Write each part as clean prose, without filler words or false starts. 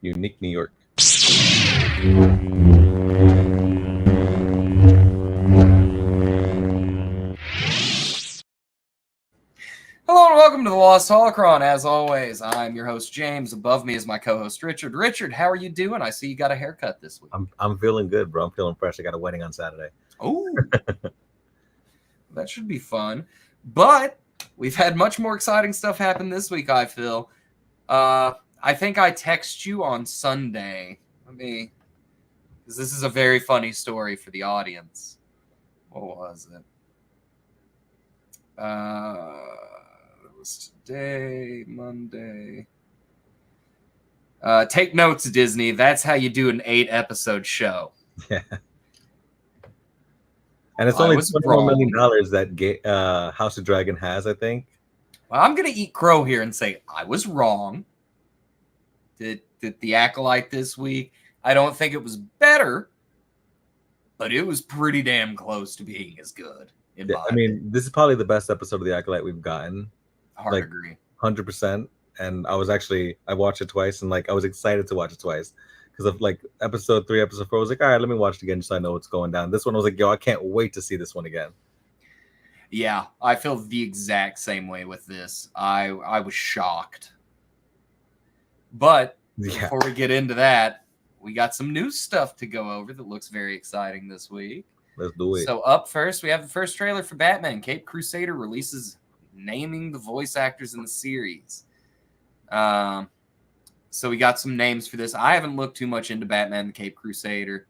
Unique New York. Hello and welcome to the Lost Holocron. As always, I'm your host, James. Above me is my co-host, Richard. Richard, how are you doing? I see you got a haircut this week. I'm feeling good, bro. I'm feeling fresh. I got a wedding on Saturday. Oh, that should be fun. But we've had much more exciting stuff happen this week, I feel. I think I text you on Sunday. Because this is a very funny story for the audience. What was it? It was today, Monday. Take notes, Disney. That's how you do an 8-episode show. Yeah. And it's only $21 million that House of Dragon has, I think. Well, I'm going to eat crow here and say I was wrong. Did the Acolyte this week? I don't think it was better, but it was pretty damn close to being as good. I mean, this is probably the best episode of the Acolyte we've gotten. Hard to agree. 100%. And I watched it twice, and I was excited to watch it twice because of episode 3, episode 4. I was like, all right, let me watch it again so I know what's going down. This one I was like, yo, I can't wait to see this one again. Yeah, I feel the exact same way with this. I was shocked. But before we get into that, we got some new stuff to go over that looks very exciting this week. Let's do it. So up first, we have the first trailer for Batman. Caped Crusader releases naming the voice actors in the series. So we got some names for this. I haven't looked too much into Batman the Caped Crusader,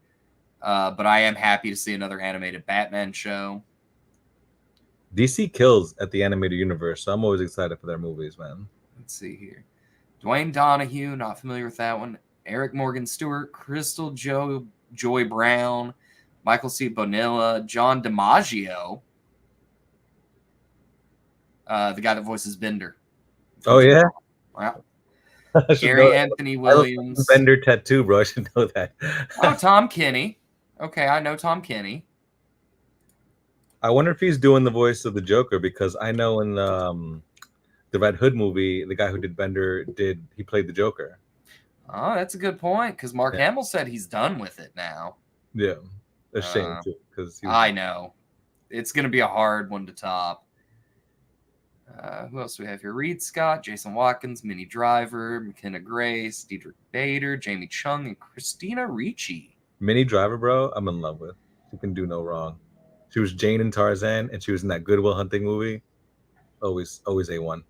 but I am happy to see another animated Batman show. DC kills at the animated universe, so I'm always excited for their movies, man. Let's see here. Dwayne Donahue, not familiar with that one. Eric Morgan Stewart, Crystal Joy Brown, Michael C. Bonilla, John DiMaggio, the guy that voices Bender. Oh, yeah? Wow. Gary Anthony Williams. Bender tattoo, bro. I should know that. Oh, Tom Kenny. Okay, I know Tom Kenny. I wonder if he's doing the voice of the Joker, because I know in the Red Hood movie, the guy who did Bender he played the Joker. Oh, that's a good point, because Mark Hamill said he's done with it now. Yeah. A shame, too. I know. It's going to be a hard one to top. Who else do we have here? Reed Scott, Jason Watkins, Minnie Driver, McKenna Grace, Diedrich Bader, Jamie Chung, and Christina Ricci. Minnie Driver, bro, I'm in love with. She can do no wrong. She was Jane in Tarzan, and she was in that Good Will Hunting movie. Always A1.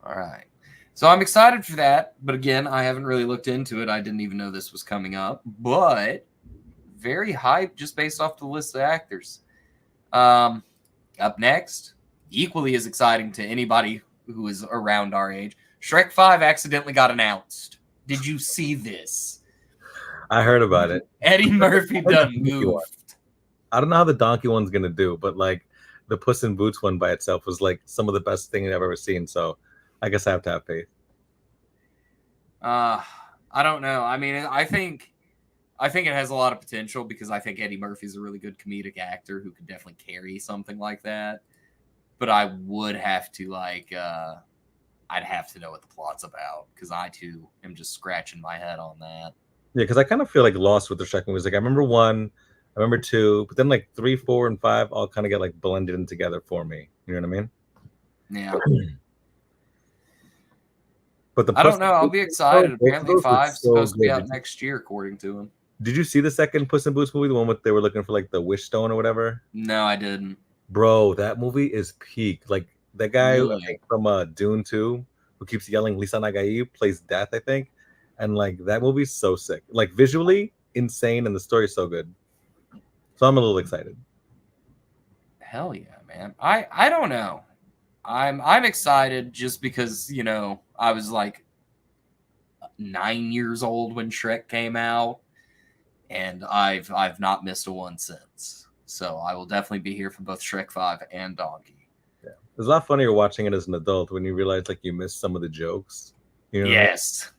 All right. So I'm excited for that, but again, I haven't really looked into it. I didn't even know this was coming up, but very hyped just based off the list of actors. Up next, equally as exciting to anybody who is around our age, Shrek 5 accidentally got announced. Did you see this? I heard about it. Eddie Murphy done moved. I don't know how the donkey one's going to do, but the Puss in Boots one by itself was some of the best thing I've ever seen, so I guess I have to have faith. I don't know. I mean, I think it has a lot of potential because I think Eddie Murphy's a really good comedic actor who could definitely carry something like that. But I would have to I'd have to know what the plot's about because I too am just scratching my head on that. Yeah, because I kind of feel lost with the Shrek movies. I remember 1, I remember 2, but then 3, 4, and 5 all kind of get blended in together for me. You know what I mean? Yeah. But I don't know. I'll be excited. Apparently 5's supposed to be out next year, according to him. Did you see the second Puss in Boots movie, the one with they were looking for the Wish Stone or whatever? No, I didn't. Bro, that movie is peak. That guy Really? from Dune 2 who keeps yelling Lisa Nagaib plays Death, I think. And that movie's so sick. Visually insane, and the story's so good. So I'm a little excited. Hell yeah, man. I don't know. I'm excited just because, I was 9 years old when Shrek came out, and I've not missed a one since. So I will definitely be here for both Shrek 5 and Donkey. Yeah. It's a lot funnier watching it as an adult when you realize you missed some of the jokes. You know yes.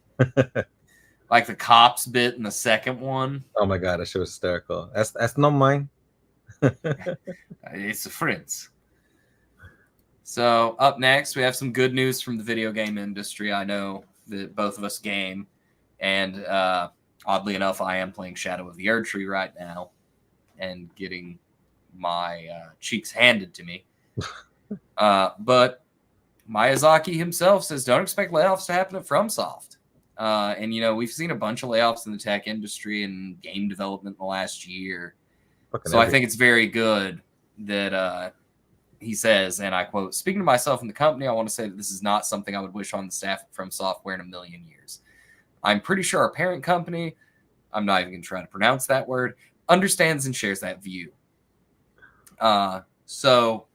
Like the cops bit in the second one. Oh my god, that shit was hysterical. That's not mine. It's a friends. So up next, we have some good news from the video game industry. I know that both of us game, And oddly enough, I am playing Shadow of the Erdtree right now and getting my cheeks handed to me. But Miyazaki himself says don't expect layoffs to happen at FromSoft. And, you know, we've seen a bunch of layoffs in the tech industry and game development in the last year. So I think it's very good that he says, and I quote, "Speaking to myself and the company, I want to say that this is not something I would wish on the staff at From Software in a million years. I'm pretty sure our parent company, I'm not even going to try to pronounce that word, understands and shares that view." So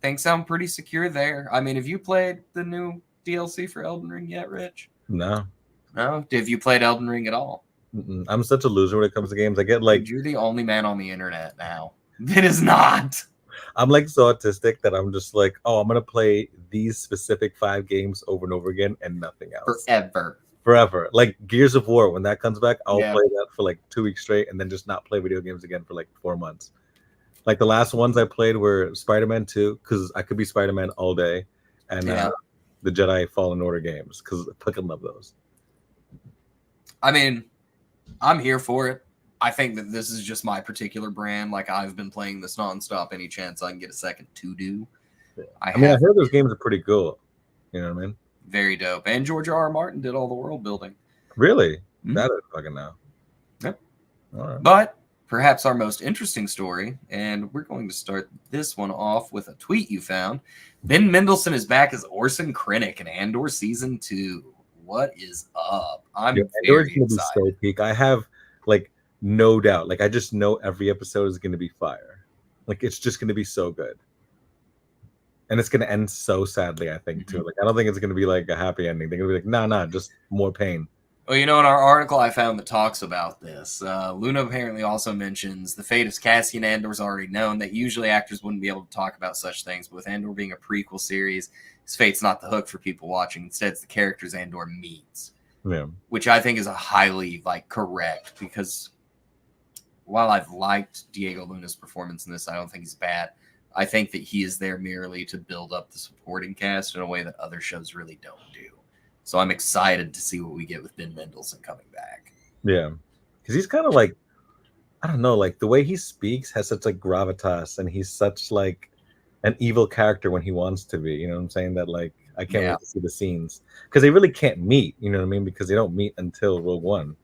things sound pretty secure there. I mean, have you played the new DLC for Elden Ring yet, Rich? No. No? Have you played Elden Ring at all? I'm such a loser when it comes to games. I get like... Dude, you're the only man on the internet now that is not. I'm like so autistic that I'm just like, oh, I'm going to play these specific 5 games over and over again and nothing else. Forever. Like Gears of War, when that comes back, I'll play that for like 2 weeks straight and then just not play video games again for like 4 months. Like the last ones I played were Spider-Man 2, because I could be Spider-Man all day, and the Jedi Fallen Order games, because I fucking love those. I mean, I'm here for it. I think that this is just my particular brand. Like, I've been playing this nonstop any chance I can get a second to do. Yeah. I heard those games are pretty cool. You know what I mean? Very dope. And George R.R. Martin did all the world building. Really? Mm-hmm. That is fucking now. Yep. All right. But perhaps our most interesting story, and we're going to start this one off with a tweet you found. Ben Mendelsohn is back as Orson Krennic in Andor Season 2. What is up? I'm very excited. Be so peak. I have like no doubt. Like I just know every episode is going to be fire. Like it's just going to be so good, and it's going to end so sadly. I think too. Like I don't think it's going to be like a happy ending. They're going to be like, nah, just more pain. Well, you know, in our article I found that talks about this, Luna apparently also mentions the fate of Cassian Andor is already known, that usually actors wouldn't be able to talk about such things, but with Andor being a prequel series, his fate's not the hook for people watching. Instead, it's the characters Andor meets, which I think is a highly correct, because while I've liked Diego Luna's performance in this, I don't think he's bad. I think that he is there merely to build up the supporting cast in a way that other shows really don't do. So I'm excited to see what we get with Ben Mendelsohn coming back. Yeah, because he's kind of like, I don't know, like the way he speaks has such like gravitas, and he's such like an evil character when he wants to be. You know what I'm saying? That like I can't wait to see the scenes, because they really can't meet. You know what I mean? Because they don't meet until Rogue One,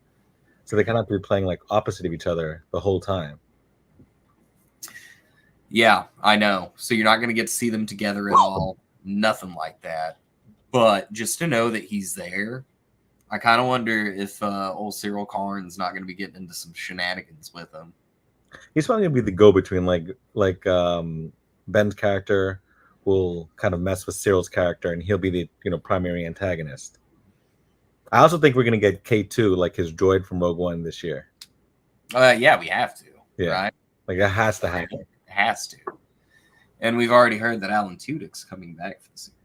so they kind of have to be playing like opposite of each other the whole time. Yeah, I know. So you're not going to get to see them together at all. Nothing like that. But just to know that he's there, I kind of wonder if old Cyril Karn's not going to be getting into some shenanigans with him. He's probably going to be the go-between, like Ben's character will kind of mess with Cyril's character, and he'll be the primary antagonist. I also think we're going to get K2, like his droid from Rogue One this year. Yeah, we have to. Yeah, right? Like that has to happen. It has to. And we've already heard that Alan Tudyk's coming back for the series.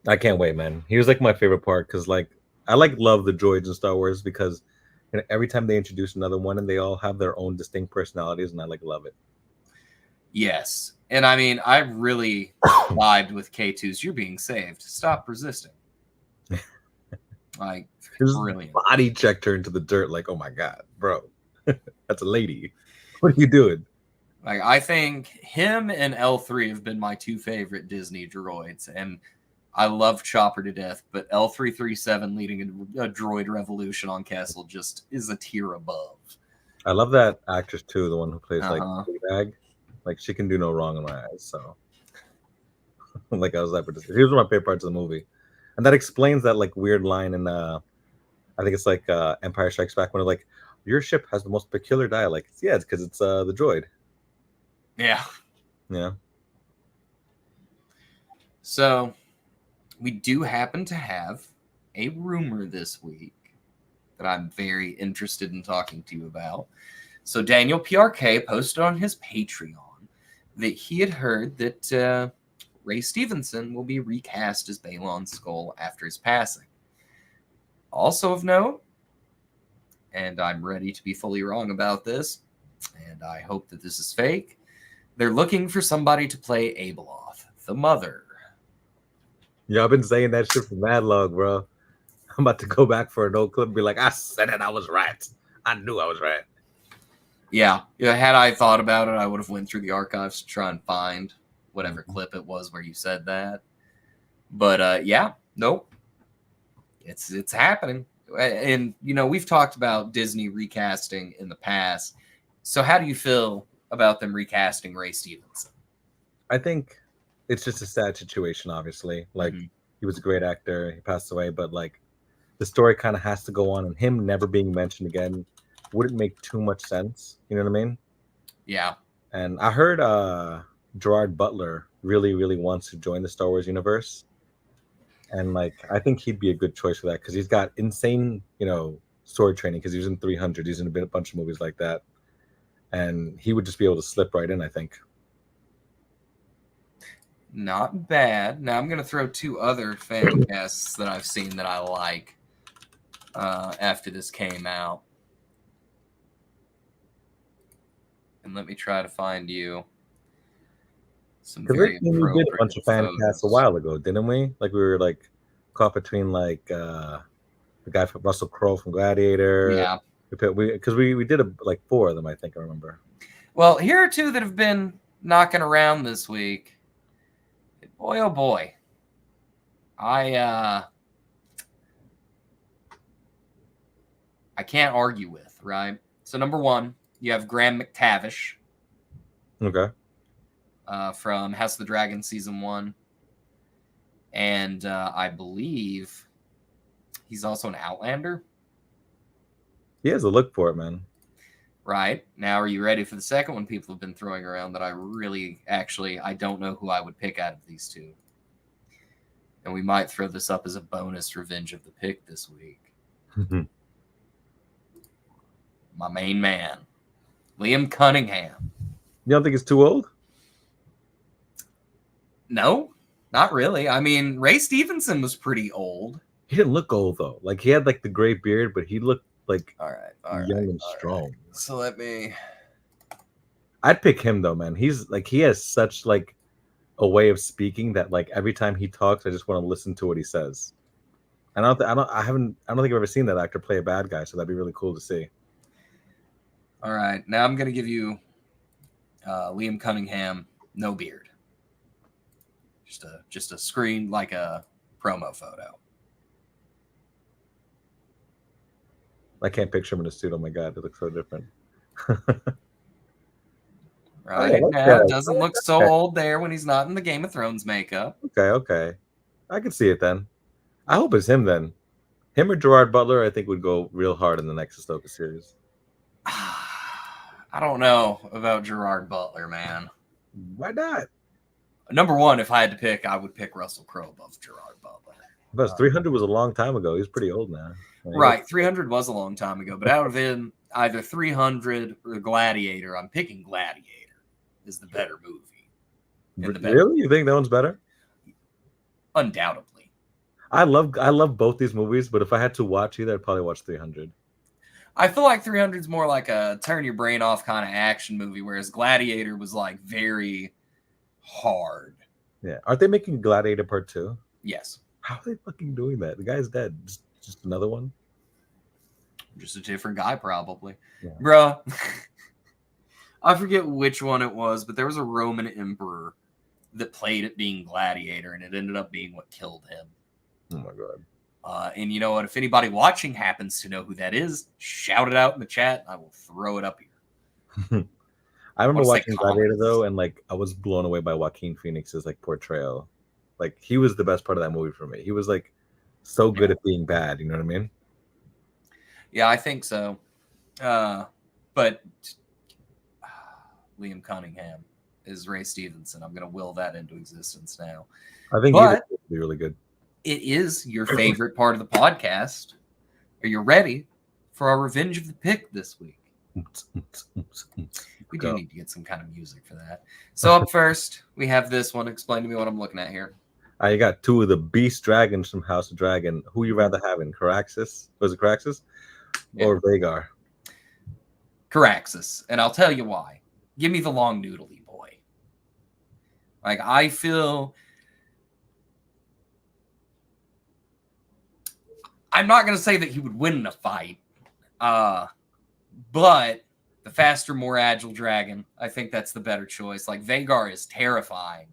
I can't wait, man. He was like my favorite part, because like I love the droids in Star Wars, because every time they introduce another one and they all have their own distinct personalities, and I love it. Yes. And I mean, I really vibed with K2's "You're being saved. Stop resisting." Like, brilliant. Body checked her into the dirt, like, oh my God, bro. That's a lady. What are you doing? Like, I think him and L3 have been my 2 favorite Disney droids, and I love Chopper to death, but L337 leading a droid revolution on Kessel just is a tier above. I love that actress too, the one who plays like Bag. Like she can do no wrong in my eyes. So, like I was like, here's one of my favorite parts of the movie, and that explains that like weird line in I think it's like Empire Strikes Back, when it's like, your ship has the most peculiar dialect. Yeah, it's because it's the droid. Yeah. Yeah. So we do happen to have a rumor this week that I'm very interested in talking to you about. So Daniel PRK posted on his Patreon that he had heard that Ray Stevenson will be recast as Balon Skull after his passing. Also of note, and I'm ready to be fully wrong about this, and I hope that this is fake, they're looking for somebody to play Abeloth, the mother. Yeah, I've been saying that shit for mad long, bro. I'm about to go back for an old clip and be like, I said it, I was right. I knew I was right. Yeah. Had I thought about it, I would have went through the archives to try and find whatever clip it was where you said that. But nope. It's happening. And we've talked about Disney recasting in the past. So how do you feel about them recasting Ray Stevenson? I think it's just a sad situation, obviously. Like, he was a great actor. He passed away, but like the story kind of has to go on, and him never being mentioned again wouldn't make too much sense. You know what I mean? Yeah. And I heard Gerard Butler really, really wants to join the Star Wars universe. And like, I think he'd be a good choice for that because he's got insane, sword training because he was in 300. He's in a bunch of movies like that. And he would just be able to slip right in, I think. Not bad. Now I'm going to throw two other fan casts that I've seen that I like after this came out. And let me try to find you some very appropriate we did a bunch of fan casts a while ago, didn't we? Like, we were like caught between like the guy from Russell Crowe from Gladiator. Yeah. Because we did like 4 of them, I think I remember. Well, here are 2 that have been knocking around this week. Boy, oh boy. I can't argue with, right? So number 1, you have Graham McTavish. Okay. From House of the Dragon season 1. And I believe he's also an Outlander. He has a look for it, man. Right. Now, are you ready for the second one people have been throwing around that I don't know who I would pick out of these 2. And we might throw this up as a bonus revenge of the pick this week. My main man, Liam Cunningham. You don't think he's too old? No, not really. I mean, Ray Stevenson was pretty old. He didn't look old, though. Like, he had like the gray beard, but he looked like young and strong. Right. So I'd pick him though, man. He's like, he has such like a way of speaking that like every time he talks, I just want to listen to what he says. And I don't think I've ever seen that actor play a bad guy, so that'd be really cool to see. All right, now I'm gonna give you Liam Cunningham, no beard, just a screen like a promo photo. I can't picture him in a suit. Oh my god, it looks so different. Right now, it doesn't look so old there when he's not in the Game of Thrones makeup. Okay, I can see it then. I hope it's him then. Him or Gerard Butler, I think would go real hard in the next Ahsoka series. I don't know about Gerard Butler, man. Why not? Number 1, if I had to pick, I would pick Russell Crowe above Gerard Butler. But 300 was a long time ago. He's pretty old now. Right, 300 was a long time ago. But out of either 300 or Gladiator, I'm picking Gladiator is the better movie. Really? You think that one's better? Undoubtedly. I love both these movies, but if I had to watch either, I'd probably watch 300. I feel like 300 is more like a turn your brain off kind of action movie, whereas Gladiator was like very hard. Yeah. Aren't they making Gladiator Part 2? Yes. How are they fucking doing that? The guy's dead. Just another one? Just a different guy, probably. Yeah. Bruh. I forget which one it was, but there was a Roman emperor that played at being Gladiator, and it ended up being what killed him. Oh, my God. And you know what? If anybody watching happens to know who that is, shout it out in the chat. I will throw it up here. I remember watching Gladiator, though, and like I was blown away by Joaquin Phoenix's like portrayal. Like, he was the best part of that movie for me. He was like so good at being bad. You know what I mean? Yeah, I think so. But Liam Cunningham is Ray Stevenson. I'm going to will that into existence now. I think he'd be really good. It is your favorite part of the podcast. Are you ready for our revenge of the pick this week? We do need to get some kind of music for that. So up first, we have this one. Explain to me what I'm looking at here. You got 2 of the beast dragons from House of Dragon. Who you rather have in Caraxes? Was it Caraxes? Or Vagar? Caraxes. And I'll tell you why. Give me the long noodly boy. Like, I feel I'm not going to say that he would win in a fight, but the faster, more agile dragon, I think that's the better choice. Like, Vhagar is terrifying,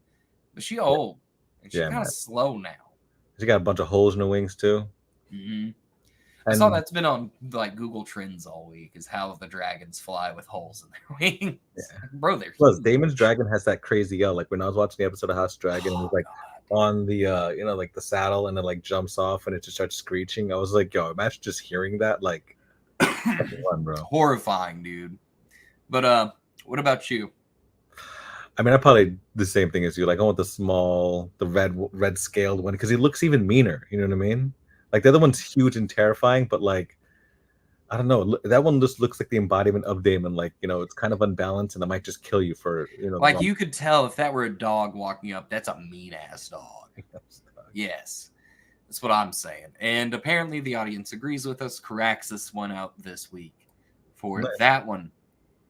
but she's old, and she's kind of slow now. She got a bunch of holes in her wings, too. Mm-hmm. I saw that's been on like Google Trends all week, is how the dragons fly with holes in their wings. Yeah. Bro, they're plus Damon's dragon has that crazy yell. Like when I was watching the episode of House Dragon, and it was like on the like the saddle, and it like jumps off and it just starts screeching. I was like, yo, imagine just hearing that. Like, fun, bro. Horrifying, dude. But what about you? I mean, I probably the same thing as you. Like, I want the small, the red scaled one because he looks even meaner. You know what I mean? Like the other one's huge and terrifying, but like, I don't know. That one just looks like the embodiment of Damon. Like, it's kind of unbalanced, and it might just kill you for Like you could tell if that were a dog walking up, that's a mean ass dog. Yes, that's what I'm saying. And apparently the audience agrees with us. Caraxus won out this week for that one.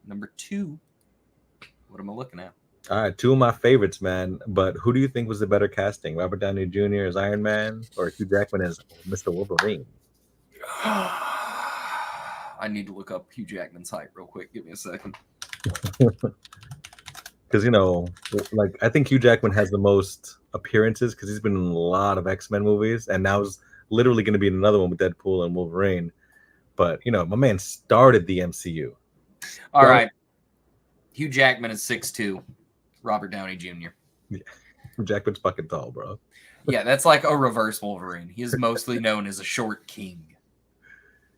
Number 2. What am I looking at? All right, 2 of my favorites, man. But who do you think was the better casting? Robert Downey Jr. as Iron Man or Hugh Jackman as Mr. Wolverine? I need to look up Hugh Jackman's height real quick. Give me a second. Because, like, I think Hugh Jackman has the most appearances because he's been in a lot of X-Men movies. And now he's literally going to be in another one with Deadpool and Wolverine. But, my man started the MCU. All right. Hugh Jackman is 6'2". Robert Downey Jr. Yeah. Jackman's fucking tall, bro. Yeah, that's like a reverse Wolverine. He is mostly known as a short king.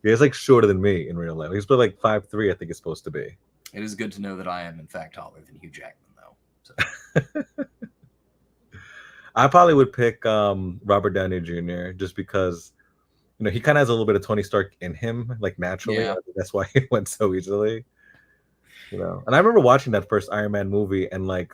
Yeah, he's like shorter than me in real life. He's about like 5'3", I think it's supposed to be. It is good to know that I am, in fact, taller than Hugh Jackman, though. So. I probably would pick Robert Downey Jr. just because, he kind of has a little bit of Tony Stark in him, like naturally. Yeah. That's why he went so easily. And I remember watching that first Iron Man movie, and like,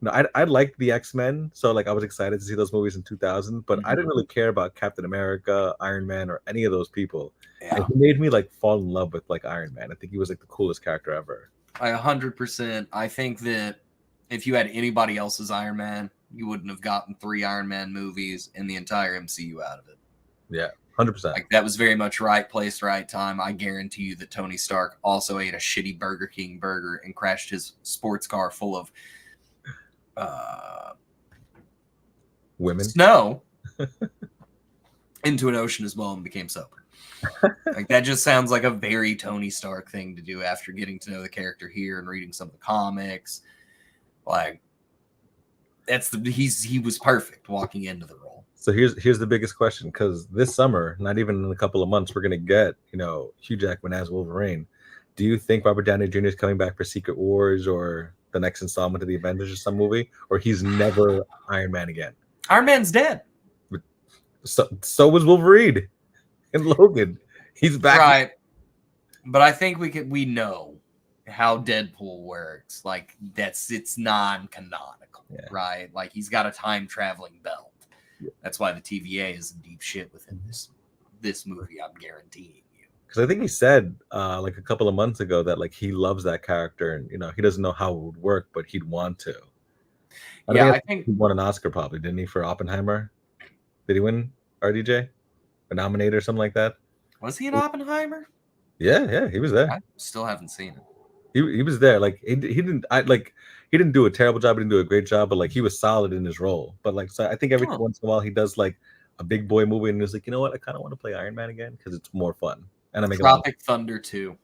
I liked the X-Men, so like I was excited to see those movies in 2000, but I didn't really care about Captain America, Iron Man, or any of those people. Yeah. And he made me like fall in love with like Iron Man. I think he was like the coolest character ever. 100%. I think that if you had anybody else's Iron Man, you wouldn't have gotten 3 Iron Man movies and the entire MCU out of it. Yeah. 100%. Like that was very much right place, right time. I guarantee you that Tony Stark also ate a shitty Burger King burger and crashed his sports car full of women snow into an ocean as well and became sober. Like that just sounds like a very Tony Stark thing to do after getting to know the character here and reading some of the comics. Like he was perfect walking into the role. So here's the biggest question, because this summer, not even in a couple of months, we're gonna get Hugh Jackman as Wolverine. Do you think Robert Downey Jr. is coming back for Secret Wars or the next installment of the Avengers or some movie, or he's never Iron Man again? Iron Man's dead. So was Wolverine and Logan. He's back, right? But I think we know how Deadpool works. Like it's non-canonical, right? Like he's got a time traveling belt. That's why the TVA is in deep shit within this movie. I'm guaranteeing you. Because I think he said like a couple of months ago that like he loves that character, and he doesn't know how it would work, but he'd want to. I think he won an Oscar probably, didn't he, for Oppenheimer? Did he win RDJ? A nominated or something like that? Was he in Oppenheimer? Yeah, he was there. I still haven't seen it. He was there. Like he didn't do a terrible job. He didn't do a great job, but like he was solid in his role. But like, so I think every once in a while he does like a big boy movie, and he's like, you know what? I kind of want to play Iron Man again because it's more fun. And I make Tropic Thunder 2.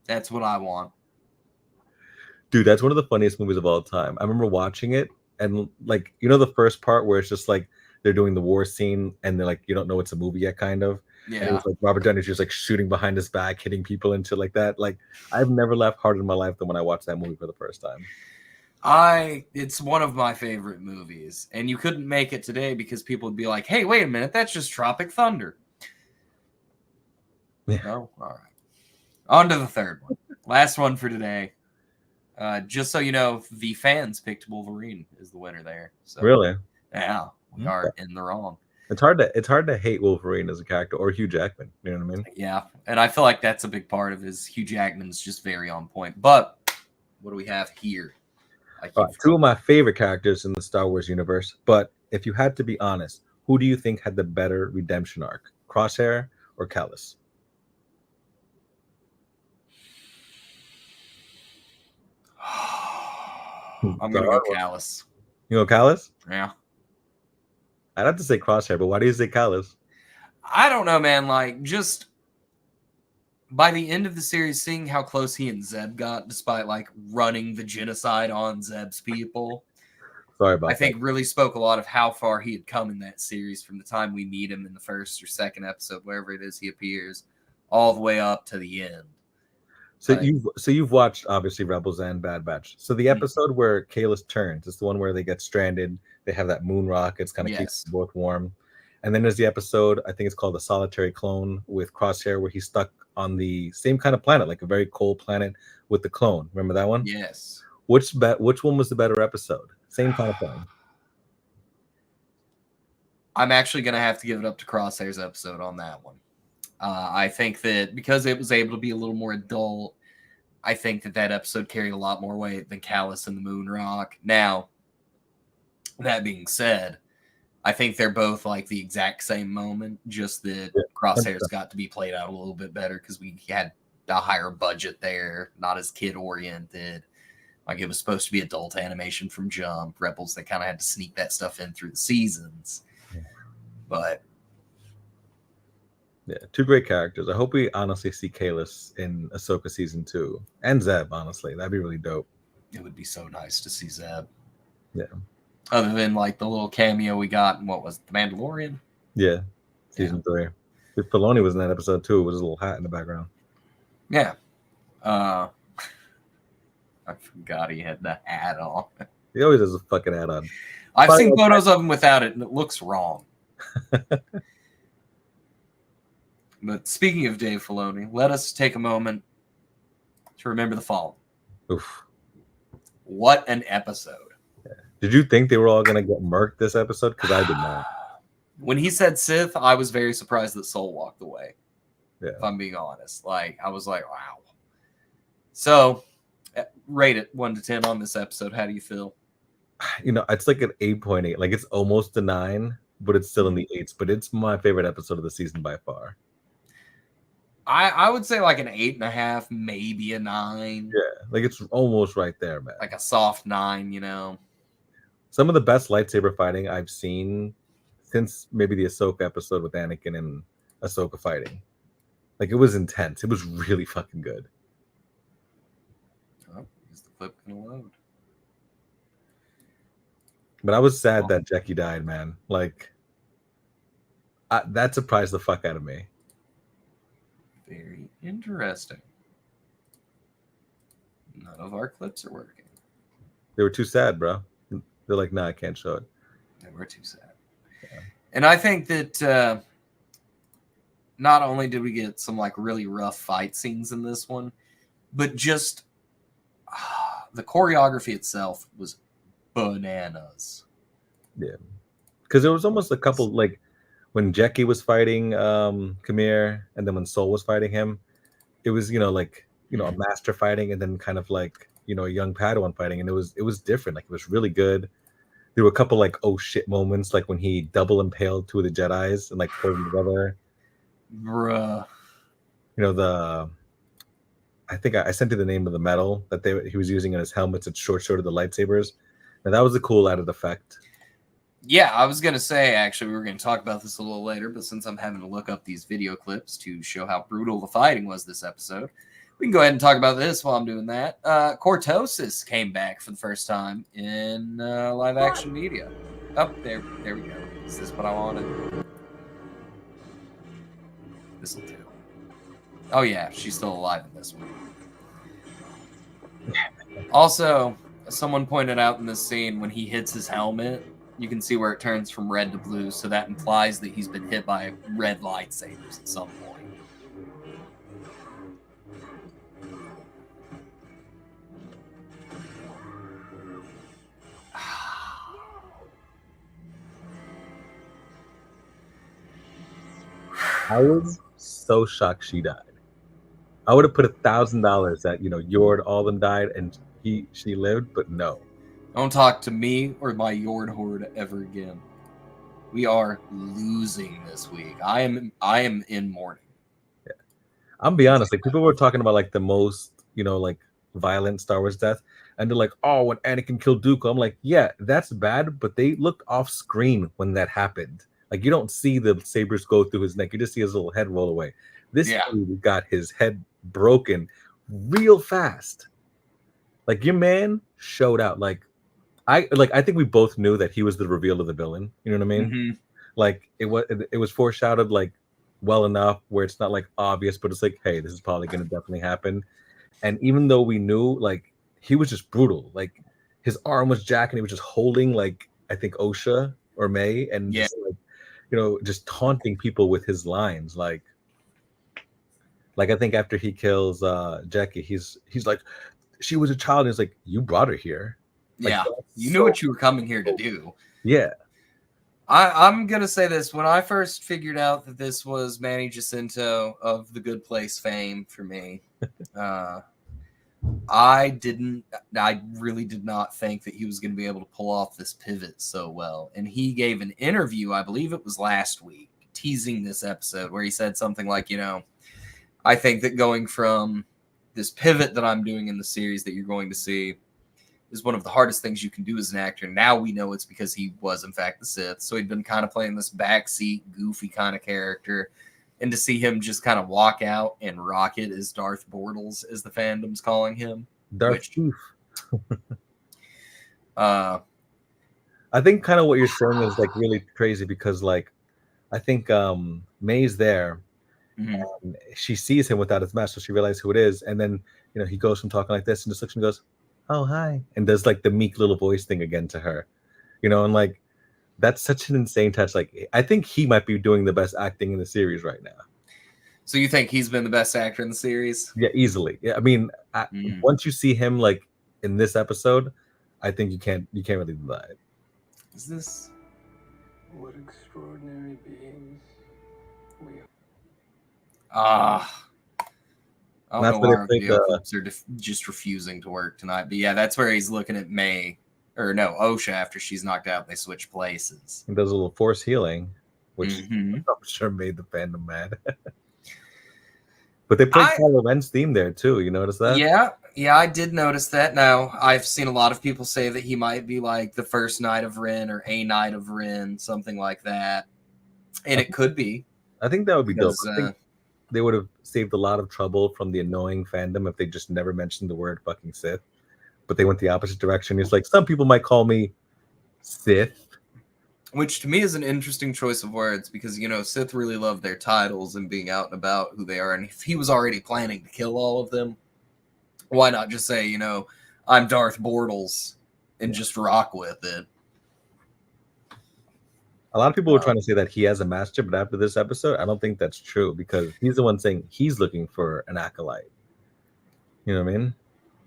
That's what I want. Dude, that's one of the funniest movies of all time. I remember watching it, and like the first part where it's just like they're doing the war scene, and they're like, you don't know it's a movie yet, kind of. Yeah. And it was like Robert Downey just like shooting behind his back, hitting people and shit like that. Like I've never laughed harder in my life than when I watched that movie for the first time. It's one of my favorite movies, and you couldn't make it today because people would be like, "Hey, wait a minute, that's just Tropic Thunder." Yeah. Oh, all right. On to the third one. Last one for today. Just so you know, the fans picked Wolverine as the winner there. So, really? Yeah, we are in the wrong. It's hard to hate Wolverine as a character or Hugh Jackman. You know what I mean? Yeah, and I feel like that's a big part of his. Hugh Jackman's just very on point. But what do we have here? Two of my favorite characters in the Star Wars universe. But if you had to be honest, who do you think had the better redemption arc, Crosshair or Callus? I'm gonna go Callus. You go Callus? Yeah. I'd have to say Crosshair, but why do you say Callus? I don't know, man. Like, just by the end of the series, seeing how close he and Zeb got, despite like running the genocide on Zeb's people, sorry about I think really spoke a lot of how far he had come in that series from the time we meet him in the first or second episode, wherever it is he appears, all the way up to the end. So you've watched obviously Rebels and Bad Batch. So the episode where Kahless turns is the one where they get stranded. They have that moon rock. It's kind of keeps them both warm. And then there's the episode, I think it's called The Solitary Clone with Crosshair, where he's stuck on the same kind of planet, like a very cold planet with the clone. Remember that one? Yes. Which one was the better episode? Same kind of thing. I'm actually going to have to give it up to Crosshair's episode on that one. I think that because it was able to be a little more adult, I think that episode carried a lot more weight than Callus and the Moon Rock. Now, that being said, I think they're both like the exact same moment, just that Crosshair's got to be played out a little bit better because we had a higher budget there, not as kid-oriented. Like, it was supposed to be adult animation from Jump. Rebels, they kind of had to sneak that stuff in through the seasons. But yeah, two great characters. I hope we honestly see Kahless in Ahsoka season 2 and Zeb. Honestly, that'd be really dope. It would be so nice to see Zeb. Yeah. Other than like the little cameo we got in what was The Mandalorian? Yeah, season 3. If Filoni was in that episode too, with his little hat in the background. Yeah. I forgot he had the hat on. He always has a fucking hat on. I've seen photos of him without it, and it looks wrong. But speaking of Dave Filoni, let us take a moment to remember the following. Oof. What an episode. Yeah. Did you think they were all going to get murked this episode? Because I did not. When he said Sith, I was very surprised that Soul walked away. Yeah. If I'm being honest. Like, I was like, wow. So, rate it 1 to 10 on this episode. How do you feel? You know, it's like an 8.8. Like, it's almost a 9, but it's still in the 8s. But it's my favorite episode of the season by far. I would say like an 8.5, maybe a 9. Yeah, like it's almost right there, man. Like a soft 9, you know. Some of the best lightsaber fighting I've seen since maybe the Ahsoka episode with Anakin and Ahsoka fighting. Like, it was intense. It was really fucking good. Oh, is the clip gonna load? But I was sad that Jackie died, man. Like, that surprised the fuck out of me. Very interesting. None of our clips are working. They were too sad, bro. They're like, nah, I can't show it. They were too sad. Yeah. And I think that not only did we get some like really rough fight scenes in this one, but just the choreography itself was bananas. Yeah. Because there was almost a couple, like, when Jackie was fighting Khmer, and then when Soul was fighting him, it was, like, a master fighting, and then kind of like, a young Padawan fighting, and it was different. Like, it was really good. There were a couple like oh shit moments, like when he double impaled 2 of the Jedis and like put them together. Bruh. I think I sent you the name of the metal that he was using in his helmets. It's short of the lightsabers, and that was a cool added effect. Yeah, I was going to say, actually, we were going to talk about this a little later, but since I'm having to look up these video clips to show how brutal the fighting was this episode, we can go ahead and talk about this while I'm doing that. Cortosis came back for the first time in live-action media. Oh, there we go. Is this what I wanted? This will do. Oh, yeah, she's still alive in this one. Also, someone pointed out in this scene, when he hits his helmet, you can see where it turns from red to blue, so that implies that he's been hit by red lightsabers at some point. I was so shocked she died. I would have put $1,000 that Yord all of them died and she lived, but no. Don't talk to me or my Yord horde ever again. We are losing this week. I am in mourning. Yeah. I'm be honest, like people were talking about like the most, like violent Star Wars death, and they're like, oh, when Anakin killed Dooku. I'm like, yeah, that's bad, but they looked off screen when that happened. Like you don't see the sabers go through his neck, you just see his little head roll away. This dude got his head broken real fast. Like your man showed out. Like I think we both knew that he was the reveal of the villain. You know what I mean? Mm-hmm. Like it was foreshadowed like well enough where it's not like obvious, but it's like, hey, this is probably going to definitely happen. And even though we knew, like he was just brutal. Like his arm was jacked, and he was just holding like I think Osha or May, and just like just taunting people with his lines. Like I think after he kills Jackie, he's like, she was a child, and he's like, you brought her here. Like, yeah, you knew what you were coming here to do. Yeah. I'm going to say this. When I first figured out that this was Manny Jacinto of The Good Place fame for me, I really did not think that he was going to be able to pull off this pivot so well. And he gave an interview, I believe it was last week, teasing this episode, where he said something like, I think that going from this pivot that I'm doing in the series that you're going to see is one of the hardest things you can do as an actor. Now we know it's because he was, in fact, the Sith. So he'd been kind of playing this backseat, goofy kind of character. And to see him just kind of walk out and rock it as Darth Bortles, as the fandom's calling him. Darth Chief. I think kind of what you're saying is like really crazy because like I think May's there. Mm-hmm. She sees him without his mask, so she realizes who it is. And then, he goes from talking like this and just looks and goes, oh, hi. And does like the meek little voice thing again to her, and like, that's such an insane touch. Like, I think he might be doing the best acting in the series right now. So you think he's been the best actor in the series? Yeah, easily. Yeah, I mean, once you see him like in this episode, I think you can't really deny it. Is this what extraordinary beings we are? I don't know why our video clips are just refusing to work tonight. But yeah, that's where he's looking at Osha after she's knocked out. They switch places. He does a little force healing, which I'm sure made the fandom mad. But they played Kylo Ren's theme there too. You notice that? Yeah, I did notice that. Now, I've seen a lot of people say that he might be like the first Knight of Ren or a Knight of Ren, something like that. And it could be. I think that would be dope. I think they would have saved a lot of trouble from the annoying fandom if they just never mentioned the word fucking Sith. But they went the opposite direction. It's like, some people might call me Sith. Which to me is an interesting choice of words because, Sith really love their titles and being out and about who they are. And if he was already planning to kill all of them, why not just say, I'm Darth Bortles and just rock with it? A lot of people were trying to say that he has a master, but after this episode, I don't think that's true because he's the one saying he's looking for an acolyte. You know what I mean?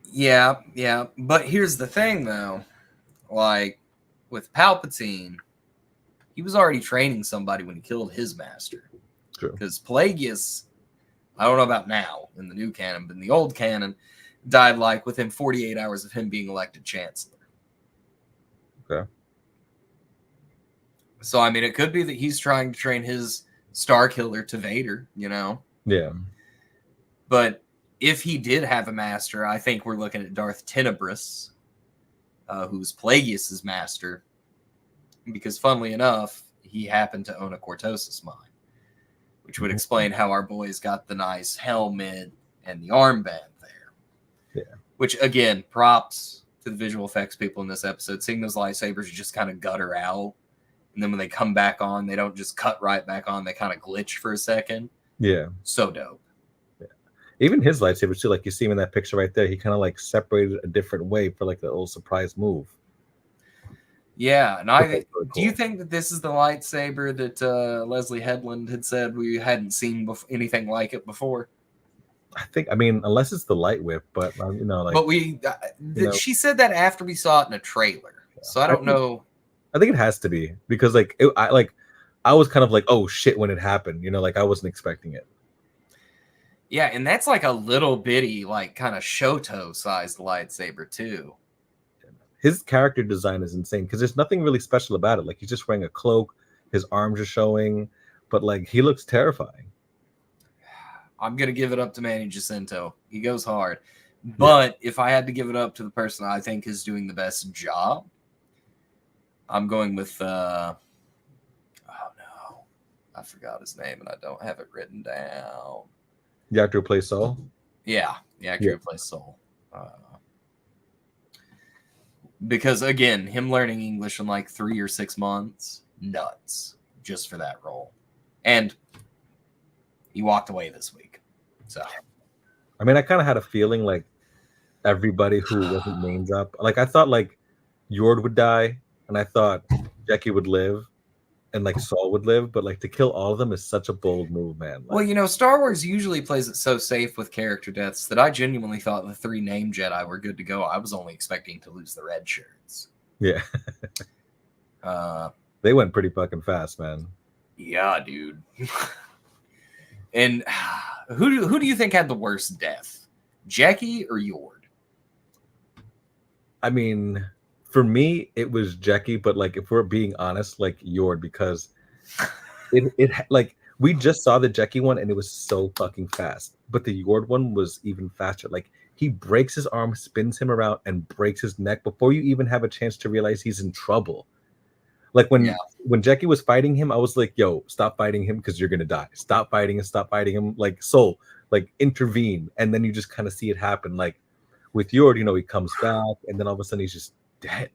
Yeah. But here's the thing, though. Like, with Palpatine, he was already training somebody when he killed his master. True. Because Plagueis, I don't know about now in the new canon, but in the old canon, died like within 48 hours of him being elected chancellor. Okay. So, I mean, it could be that he's trying to train his Star Killer to Vader, Yeah. But if he did have a master, I think we're looking at Darth Tenebrous, who's Plagueis' master. Because, funnily enough, he happened to own a Cortosis mine, which would explain how our boys got the nice helmet and the armband there. Yeah. Which, again, props to the visual effects people in this episode. Seeing those lightsabers just kind of gutter out. And then when they come back on, they don't just cut right back on. They kind of glitch for a second. Yeah. So dope. Yeah. Even his lightsabers, too. Like you see him in that picture right there. He kind of like separated a different way for like the little surprise move. Yeah. And really cool. Do you think that this is the lightsaber that Leslie Headland had said we hadn't seen anything like it before? I mean, unless it's the light whip, but like. But she said that after we saw it in a trailer. Yeah. So I don't know. I think it has to be because I was kind of like, oh shit, when it happened, like I wasn't expecting it. Yeah, and that's like a little bitty, like kind of Shoto sized lightsaber too. His character design is insane because there's nothing really special about it. Like he's just wearing a cloak, His arms are showing, but like he looks terrifying. I'm gonna give it up to Manny Jacinto. He goes hard. But if I had to give it up to the person I think is doing the best job, I'm going with oh no, I forgot his name and I don't have it written down. The actor who plays Soul? Yeah, the actor who plays Soul. Because again, him learning English in like 3 or 6 months, nuts, just for that role. And he walked away this week. So I mean, I kind of had a feeling like everybody who wasn't named up, like I thought like Yord would die, and I thought Jackie would live, and like Saul would live, but like to kill all of them is such a bold move, man. Like, well, Star Wars usually plays it so safe with character deaths that I genuinely thought the 3 named Jedi were good to go. I was only expecting to lose the red shirts. Yeah. They went pretty fucking fast, man. Yeah, dude. And who do you think had the worst death? Jackie or Yord? I mean, for me, it was Jackie, but like if we're being honest, like Yord, because it like we just saw the Jackie one and it was so fucking fast, but the Yord one was even faster. Like he breaks his arm, spins him around, and breaks his neck before you even have a chance to realize he's in trouble. Like when Jackie was fighting him, I was like, "Yo, stop fighting him because you're gonna die. Stop fighting him. Like Soul, like intervene." And then you just kind of see it happen. Like with Yord, he comes back, and then all of a sudden he's just dead.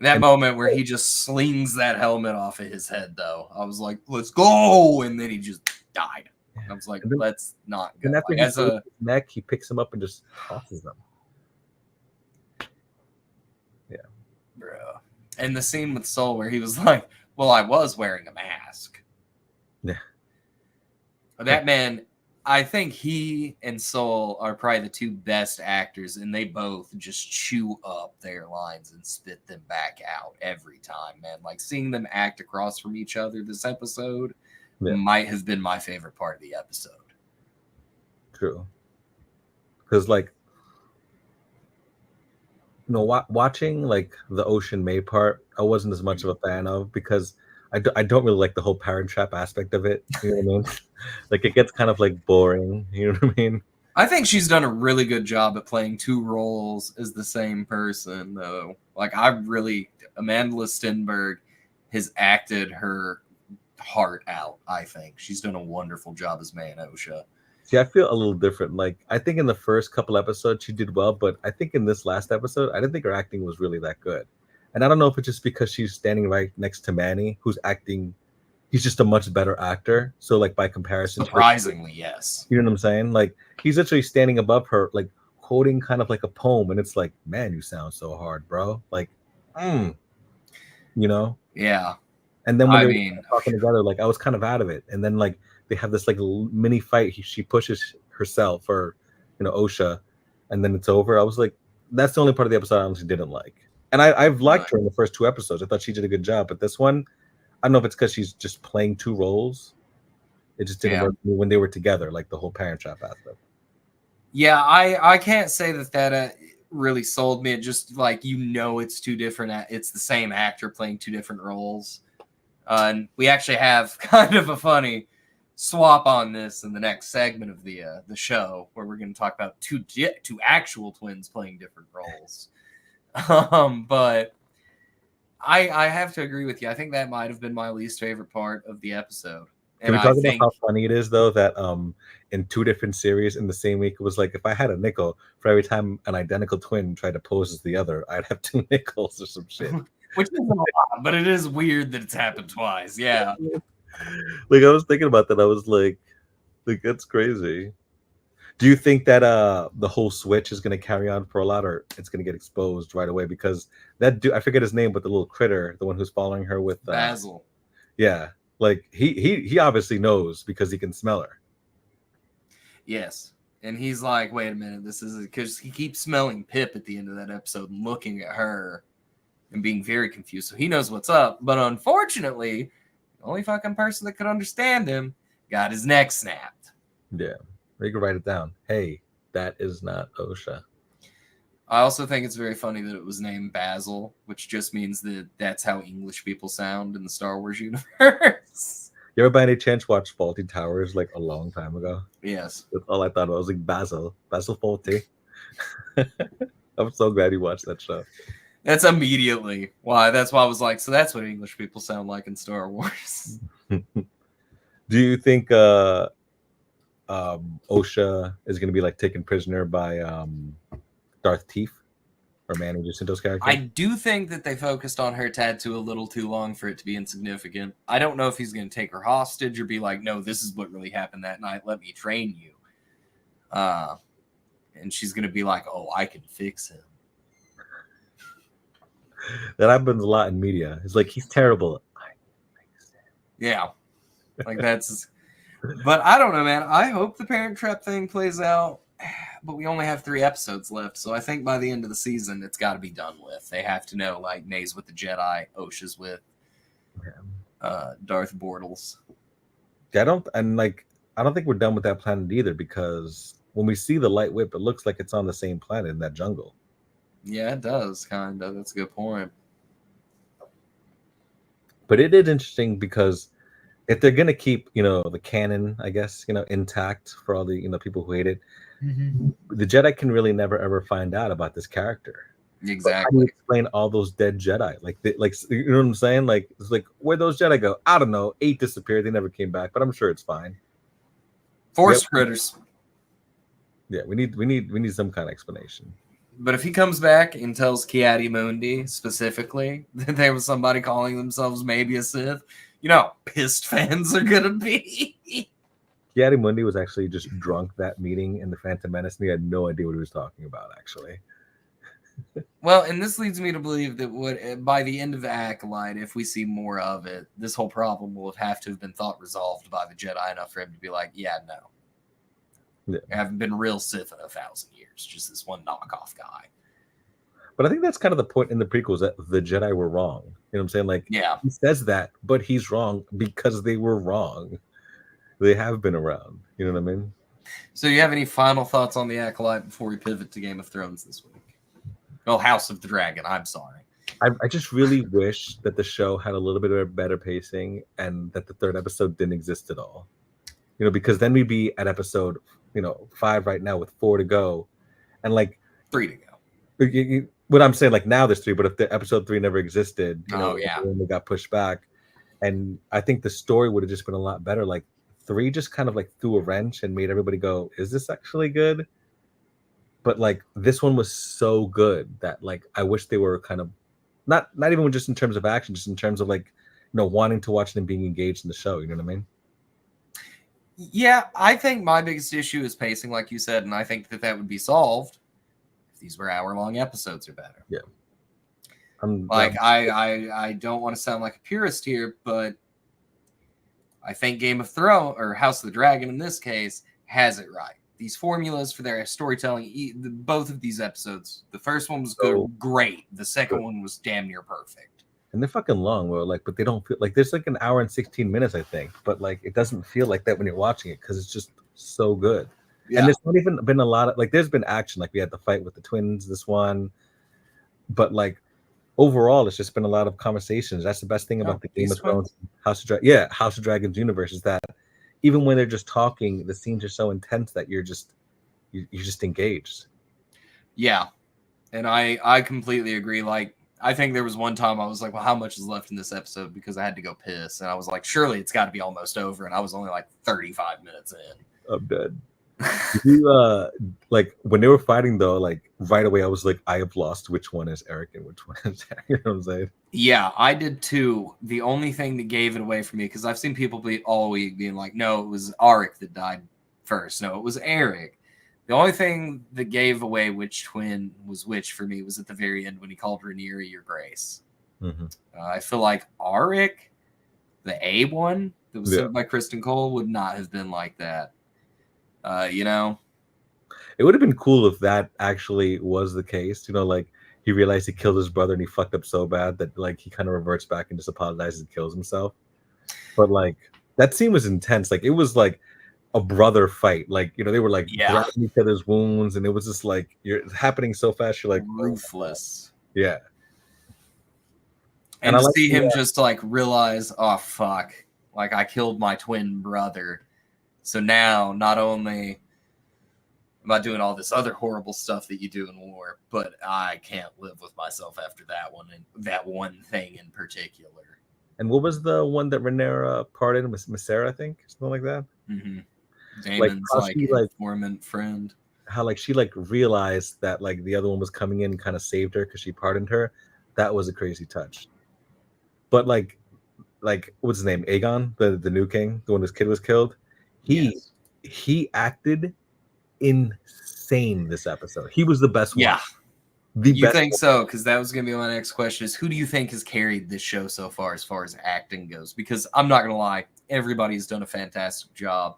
That moment where he just slings that helmet off of his head, though, I was like, "Let's go!" And then he just died. I was like, "Let's not go." And after he breaks his neck, he picks him up and just tosses him. Yeah, bro. And the scene with Soul where he was like, "Well, I was wearing a mask." Yeah, that man. I think he and Soul are probably the 2 best actors, and they both just chew up their lines and spit them back out every time, man. Like seeing them act across from each other this episode might have been my favorite part of the episode. True. Because like, watching like the Ocean May part, I wasn't as much of a fan of because I don't really like the whole Parent Trap aspect of it. You know what I mean? Like it gets kind of like boring. You know what I mean? I think she's done a really good job at playing 2 roles as the same person, though. Like Amanda Stenberg has acted her heart out. I think she's done a wonderful job as May and Osha. See, I feel a little different. Like I think in the first couple episodes she did well, but I think in this last episode I didn't think her acting was really that good. And I don't know if it's just because she's standing right next to Manny, who's acting. He's just a much better actor. So, like, by comparison, surprisingly, yes. You know what I'm saying? Like, he's literally standing above her, like, quoting kind of like a poem. And it's like, man, you sound so hard, bro. Like, Yeah. And then when they were talking together, like, I was kind of out of it. And then, like, they have this, like, mini fight. She pushes herself or, Osha. And then it's over. I was like, that's the only part of the episode I honestly didn't like. And I've liked her in the first 2 episodes. I thought she did a good job. But this one, I don't know if it's because she's just playing 2 roles. It just didn't work for me when they were together, like the whole Parent Trap aspect. Yeah, I can't say that really sold me. It just like, it's 2 different. It's the same actor playing 2 different roles. And we actually have kind of a funny swap on this in the next segment of the show, where we're going to talk about two actual twins playing different roles. But I have to agree with you. I think that might have been my least favorite part of the episode. Can we talk about how funny it is, though, that in 2 different series in the same week, it was like if I had a nickel for every time an identical twin tried to pose as the other, I'd have 2 nickels or some shit. Which isn't a lot, but it is weird that it's happened twice. Yeah. Like, I was thinking about that. I was like that's crazy. Do you think that the whole switch is going to carry on for a lot, or it's going to get exposed right away? Because that dude, I forget his name, but the little critter, the one who's following her with Basil. Yeah, like he obviously knows because he can smell her. Yes, and he's like, wait a minute, this is because he keeps smelling Pip at the end of that episode and looking at her and being very confused. So he knows what's up, but unfortunately, the only fucking person that could understand him got his neck snapped. Yeah. You can write it down. Hey, that is not Osha. I also think it's very funny that it was named Basil, which just means that that's how English people sound in the Star Wars universe. You ever by any chance watch Faulty Towers like a long time ago? Yes. That's all I thought about. I was like, Basil Faulty. I'm so glad you watched that show. That's immediately why. That's why I was like, so that's what English people sound like in Star Wars. Do you think Osha is going to be like taken prisoner by Darth Teeth or Manu Jacinto's character? I do think that they focused on her tattoo a little too long for it to be insignificant. I don't know if he's going to take her hostage or be like, no, this is what really happened that night. Let me train you. And she's going to be like, oh, I can fix him. That happens a lot in media. It's like, he's terrible. Yeah. Like that's... But I don't know, man. I hope the Parent Trap thing plays out. But we only have 3 episodes left, so I think by the end of the season, it's got to be done with. They have to know, like, Nay's with the Jedi, Osha's with Darth Bortles. I don't think we're done with that planet either, because when we see the light whip, it looks like it's on the same planet in that jungle. Yeah, it does, kind of. That's a good point. But it is interesting because if they're gonna keep, the canon, I guess, intact for all the people who hate it, the Jedi can really never ever find out about this character. Exactly. How do you explain all those dead Jedi? Like you know what I'm saying? Like, it's like, where'd those Jedi go? I don't know. 8 disappeared. They never came back, but I'm sure it's fine. Force critters. Yeah, we need some kind of explanation. But if he comes back and tells Ki-Adi-Mundi specifically that there was somebody calling themselves maybe a Sith, pissed fans are gonna be. Ki-Adi-Mundi was actually just drunk that meeting in the Phantom Menace, and he had no idea what he was talking about, actually. Well, and this leads me to believe that by the end of the Acolyte, if we see more of it, this whole problem will have to have been thought resolved by the Jedi enough for him to be like, yeah, no. Yeah. I haven't been real Sith in 1,000 years, just this one knockoff guy. But I think that's kind of the point in the prequels, that the Jedi were wrong. You know what I'm saying? Like, yeah, he says that, but he's wrong because they were wrong. They have been around. You know what I mean? So do you have any final thoughts on the Acolyte before we pivot to Game of Thrones this week? Oh, House of the Dragon. I'm sorry. I just really wish that the show had a little bit of a better pacing and that the 3rd episode didn't exist at all. Because then we'd be at episode 5 right now with 4 to go, and like 3 to go. What I'm saying, like, now there's 3, but if the episode 3 never existed, when they got pushed back, and I think the story would have just been a lot better. Like, 3 just kind of like threw a wrench and made everybody go, "Is this actually good?" But like, this one was so good that like I wish they were kind of not even just in terms of action, just in terms of like wanting to watch them being engaged in the show. You know what I mean? Yeah, I think my biggest issue is pacing, like you said, and I think that would be solved if these were hour-long episodes or better. Yeah. I don't want to sound like a purist here, but I think Game of Thrones, or House of the Dragon in this case, has it right. These formulas for their storytelling, both of these episodes, the first one was great. The second one was damn near perfect. And they're fucking long, bro. Like, but they don't feel like there's like an hour and 16 minutes, I think. But like, it doesn't feel like that when you're watching it because it's just so good. Yeah. And there's not even been a lot of there's been action. Like, we had the fight with the twins, this one. But like, overall, it's just been a lot of conversations. That's the best thing about the Game of Thrones, House of Dragons universe, is that even when they're just talking, the scenes are so intense that you're just engaged. Yeah, and I completely agree. Like, I think there was one time I was like, well, how much is left in this episode? Because I had to go piss. And I was like, surely it's got to be almost over. And I was only like 35 minutes in. I'm dead. Like, when they were fighting, though, like, right away, I was like, I have lost which one is Eric and which one is Eric. You know what I'm saying? Yeah, I did too. The only thing that gave it away for me, because I've seen people all week being like, no, it was Arik that died first. No, it was Eric. The only thing that gave away which twin was which for me was at the very end when he called Rhaenyra Your Grace. Mm-hmm. I feel like Arik, the A one that was said by Kristen Cole, would not have been like that. It would have been cool if that actually was the case. Like, he realized he killed his brother and he fucked up so bad that like he kind of reverts back and just apologizes and kills himself. But like, that scene was intense. Like, it was like, a brother fight. Like, they were like grabbing each other's wounds, and it was just like it's happening so fast. You're like ruthless. Oh, yeah. And to see him just like realize, oh fuck, like I killed my twin brother. So now not only am I doing all this other horrible stuff that you do in war, but I can't live with myself after that one and that one thing in particular. And what was the one that Rhaenyra pardoned? Missera, I think, something like that. Mm-hmm. Daemon's like informant friend. How like she like realized that like the other one was coming in and kind of saved her because she pardoned her. That was a crazy touch. But like what's his name? Aegon, the new king, the one whose kid was killed. He acted insane this episode. He was the best one. Yeah. You think so? Because that was going to be my next question is who do you think has carried this show so far as acting goes? Because I'm not going to lie, everybody's done a fantastic job.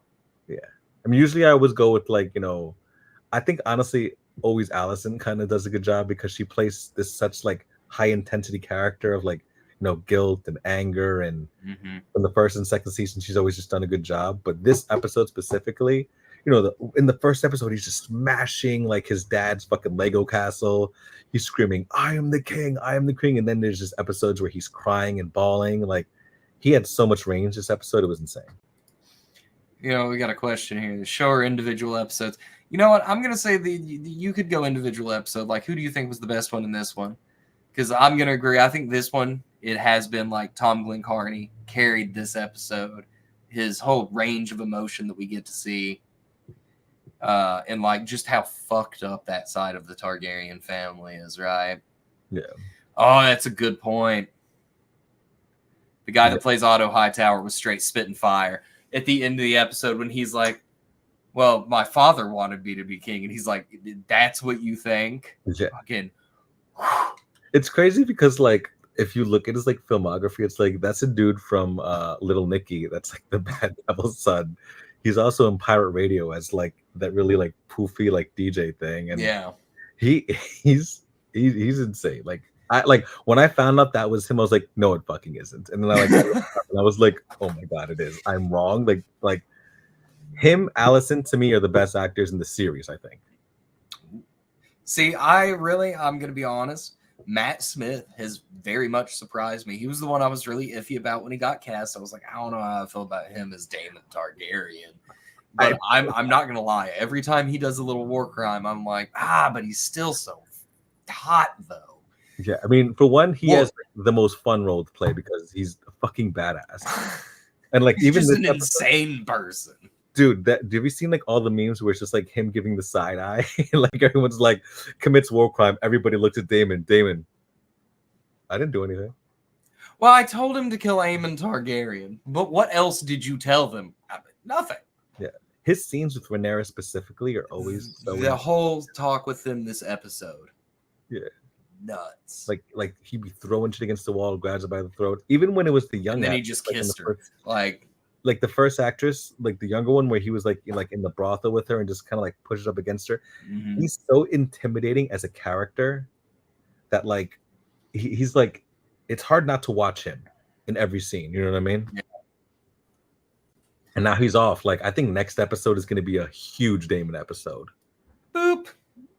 Yeah. I mean, usually I always go with like, I think honestly, always Allison kind of does a good job because she plays this such like high intensity character of like, guilt and anger. And from the first and second season, she's always just done a good job. But this episode specifically, in the first episode, he's just smashing like his dad's fucking Lego castle. He's screaming, "I am the king! I am the king!" And then there's just episodes where he's crying and bawling. Like he had so much range this episode; it was insane. We got a question here: the show or individual episodes? You know what? I'm gonna say you could go individual episode. Like, who do you think was the best one in this one? Because I'm gonna agree. I think this one it has been like Tom Glencarney carried this episode. His whole range of emotion that we get to see. And like just how fucked up that side of the Targaryen family is, right? Yeah. Oh, that's a good point. The guy that plays Otto Hightower was straight spitting fire at the end of the episode when he's like, well, my father wanted me to be king. And he's like, that's what you think? Yeah. Fucking. It's crazy because like, if you look at his like filmography, it's like, that's a dude from Little Nicky. That's like the bad devil's son. He's also in Pirate Radio as like that really like poofy like DJ thing, and he's insane. Like when I found out that was him, I was like, no, it fucking isn't. And then and I was like, oh my god, it is. I'm wrong. Like him, Allison, to me are the best actors in the series. I think. See, I'm gonna be honest. Matt Smith has very much surprised me. He was the one I was really iffy about when he got cast. I was like, I don't know how I feel about him as Daemon Targaryen. But I'm not going to lie. Every time he does a little war crime, I'm like, but he's still so hot, though. Yeah, I mean, for one, he has the most fun role to play because he's a fucking badass. And like, he's even just an insane person. Dude, have you seen like all the memes where it's just like him giving the side eye? Like everyone's like commits war crime. Everybody looks at Daemon. Daemon, I didn't do anything. Well, I told him to kill Aemon Targaryen, but what else did you tell them? Nothing. Yeah, his scenes with Rhaenyra specifically are always so. The whole talk with them this episode. Yeah, nuts. Like he'd be throwing shit against the wall, grabs her by the throat. Even when it was the young, and then he just kissed her. Like the first actress, like the younger one, where he was like in the brothel with her and just kind of like pushes up against her. Mm-hmm. He's so intimidating as a character that like he's like it's hard not to watch him in every scene. You know what I mean? Yeah. And now he's off. Like I think next episode is going to be a huge Daemon episode. Boop.